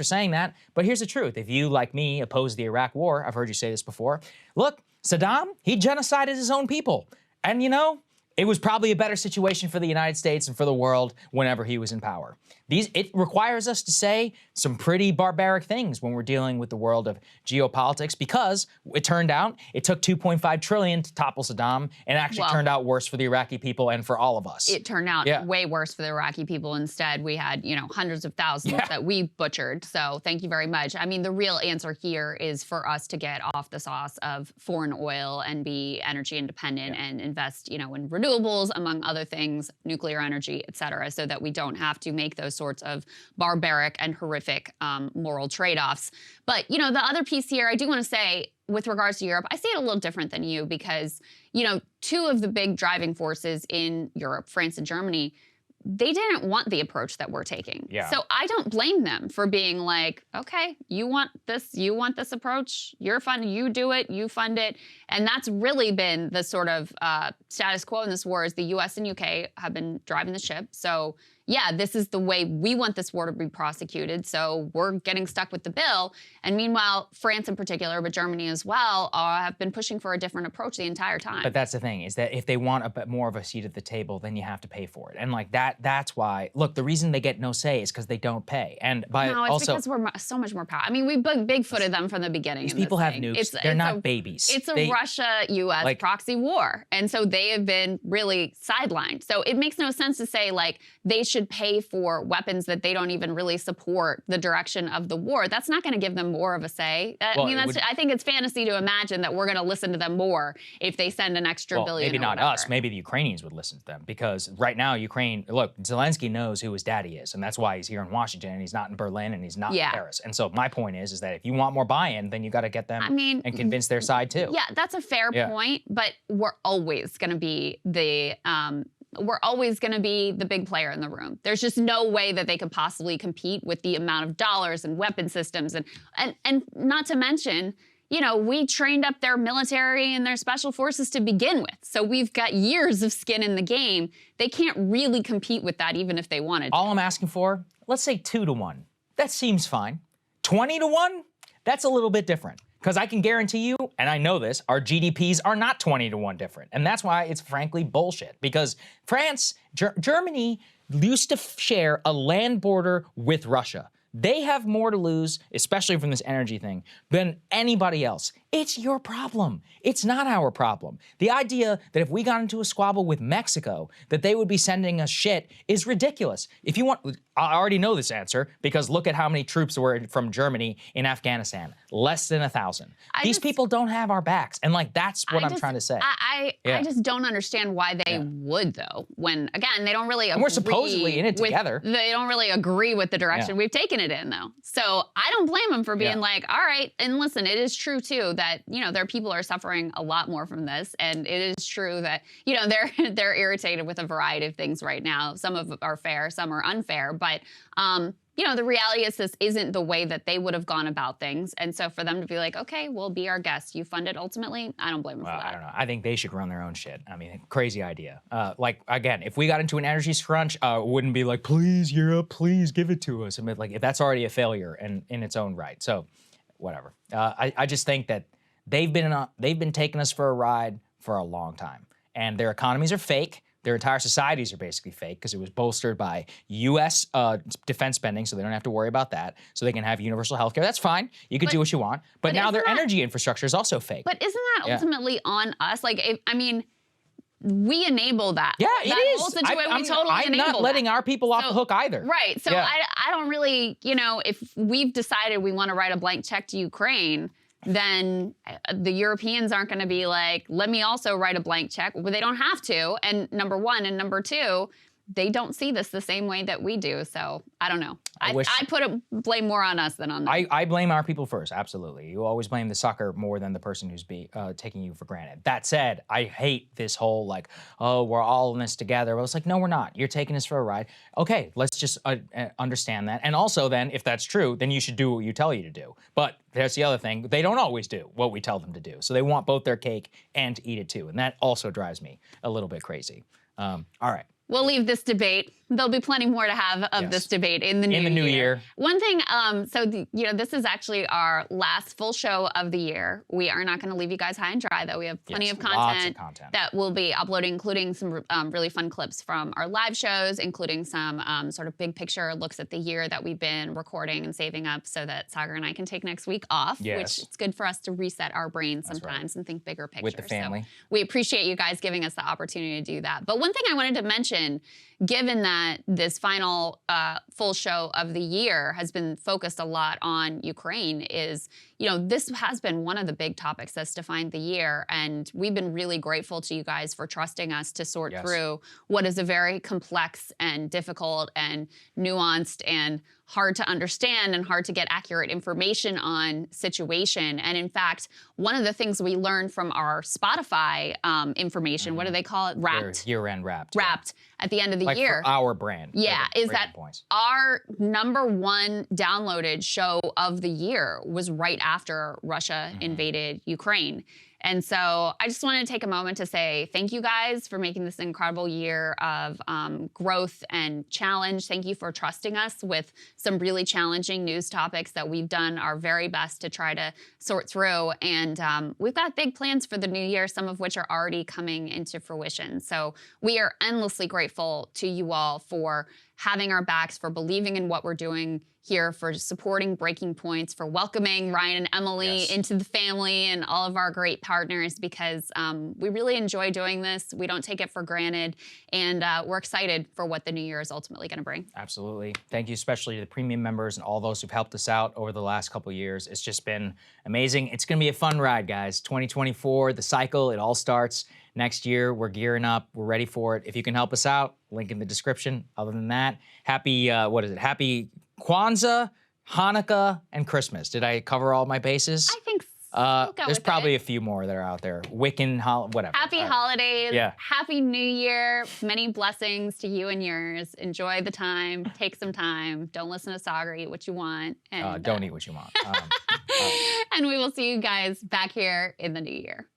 saying that, but here's the truth. If you, like me, oppose the Iraq war, I've heard you say this before, look, Saddam, he genocided his own people. And you know, it was probably a better situation for the United States and for the world whenever he was in power. It requires us to say some pretty barbaric things when we're dealing with the world of geopolitics, because it turned out it took $2.5 trillion to topple Saddam, and actually turned out worse for the Iraqi people and for all of us. It turned out way worse for the Iraqi people. Instead, we had, you know, hundreds of thousands that we butchered. So thank you very much. I mean, the real answer here is for us to get off the sauce of foreign oil and be energy independent and invest, you know, in renewables, among other things, nuclear energy, et cetera, so that we don't have to make those sorts of barbaric and horrific moral trade-offs. But, you know, the other piece here, I do want to say, with regards to Europe, I see it a little different than you because, you know, two of the big driving forces in Europe, France and Germany, they didn't want the approach that we're taking. So I don't blame them for being like, okay, you want this approach, you're fun, you do it, you fund it. And that's really been the sort of status quo in this war is the US and UK have been driving the ship. So yeah, this is the way we want this war to be prosecuted, so we're getting stuck with the bill. And meanwhile, France in particular, but Germany as well, have been pushing for a different approach the entire time. But that's the thing, is that if they want a bit more of a seat at the table, then you have to pay for it. And like that's why, look, the reason they get no say is because they don't pay. And it's because we're so much more powerful. I mean, we bigfooted them from the beginning. These people have nukes. They're not babies. It's a Russia-US proxy war. And so they have been really sidelined. So it makes no sense to say, like, they should should pay for weapons that they don't even really support the direction of the war, that's not going to give them more of a say. I think it's fantasy to imagine that we're going to listen to them more if they send an extra billion. Maybe or not whatever. us. Maybe the Ukrainians would listen to them, because right now Ukraine, look, Zelensky knows who his daddy is, and that's why he's here in Washington and he's not in Berlin and he's not in Paris. And so my point is that if you want more buy-in, then you got to get them and convince their side too. Yeah, that's a fair point, but we're always going to be the big player in the room. There's just no way that they could possibly compete with the amount of dollars and weapon systems and not to mention, we trained up their military and their special forces to begin with. So we've got years of skin in the game. They can't really compete with that even if they wanted to. All I'm asking for, let's say 2-to-1. That seems fine. 20-to-1? That's a little bit different. Because I can guarantee you, and I know this, our GDPs are not 20-to-1 different. And that's why it's frankly bullshit. Because France, Germany used to share a land border with Russia. They have more to lose, especially from this energy thing, than anybody else. It's your problem. It's not our problem. The idea that if we got into a squabble with Mexico, that they would be sending us shit is ridiculous. If you want, I already know this answer, because look at how many troops were from Germany in Afghanistan. Less than 1,000. These people don't have our backs. And that's what I'm trying to say. I just don't understand why they would, though, when, again, they don't really agree. And we're supposedly in it together. They don't really agree with the direction we've taken it in, though. So I don't blame them for being like, all right, and listen, it is true, too, that, their people are suffering a lot more from this. And it is true that, they're irritated with a variety of things right now. Some of are fair, some are unfair. But, the reality is this isn't the way that they would have gone about things. And so for them to be like, okay, we'll be our guest. You fund it ultimately. I don't blame them for that. I don't know. I think they should run their own shit. I mean, crazy idea. Again, if we got into an energy crunch, wouldn't be like, please, Europe, please give it to us. I mean, if that's already a failure in its own right. So whatever. I just think that they've been taking us for a ride for a long time. And their economies are fake. Their entire societies are basically fake because it was bolstered by U.S. Defense spending, so they don't have to worry about that. So they can have universal health care. That's fine. You could do what you want. But now their energy infrastructure is also fake. But isn't that ultimately on us? We enable that. Yeah, it is. Whole situation, we totally I'm enable not letting that. our people off the hook either. Right. So I don't really, if we've decided we want to write a blank check to Ukraine, then the Europeans aren't going to be like, let me also write a blank check. But they don't have to. And number one. And number two, they don't see this the same way that we do. So I don't know. I put blame more on us than on them. I blame our people first, absolutely. You always blame the sucker more than the person who's taking you for granted. That said, I hate this whole we're all in this together. Well, it's like, no, we're not. You're taking us for a ride. Okay, let's just understand that. And also then, if that's true, then you should do what you tell you to do. But there's the other thing. They don't always do what we tell them to do. So they want both their cake and to eat it too. And that also drives me a little bit crazy. All right. We'll leave this debate. There'll be plenty more to have of this debate in the new year. One thing, this is actually our last full show of the year. We are not going to leave you guys high and dry, though. We have plenty of content that we'll be uploading, including some really fun clips from our live shows, including some sort of big picture looks at the year that we've been recording and saving up so that Sagar and I can take next week off, which it's good for us to reset our brains sometimes and think bigger picture. With the family. So we appreciate you guys giving us the opportunity to do that. But one thing I wanted to mention, given that this final full show of the year has been focused a lot on Ukraine, is, this has been one of the big topics that's defined the year. And we've been really grateful to you guys for trusting us to sort through what is a very complex and difficult and nuanced and hard to understand and hard to get accurate information on situation. And in fact, one of the things we learned from our Spotify information, what do they call it? Wrapped. Year-end wrapped. Wrapped at the end of the year. For our brand. Yeah, is that our #1 downloaded show of the year was right after Russia invaded Ukraine. And so I just wanted to take a moment to say thank you guys for making this incredible year of growth and challenge. Thank you for trusting us with some really challenging news topics that we've done our very best to try to sort through. And we've got big plans for the new year, some of which are already coming into fruition. So we are endlessly grateful grateful to you all for having our backs, for believing in what we're doing here, for supporting Breaking Points, for welcoming Ryan and Emily into the family and all of our great partners, because we really enjoy doing this. We don't take it for granted, and we're excited for what the new year is ultimately going to bring. Absolutely. Thank you especially to the premium members and all those who've helped us out over the last couple of years. It's just been amazing. It's going to be a fun ride, guys. 2024, the cycle, it all starts next year. We're gearing up. We're ready for it. If you can help us out, link in the description. Other than that, happy, Happy Kwanzaa, Hanukkah, and Christmas. Did I cover all my bases? I think so. There's probably a few more that are out there. Wiccan, whatever. Happy holidays. Yeah. Happy New Year. Many blessings to you and yours. Enjoy the time. Take some time. Don't listen to Sagar. Eat what you want. And, don't eat what you want. And we will see you guys back here in the new year.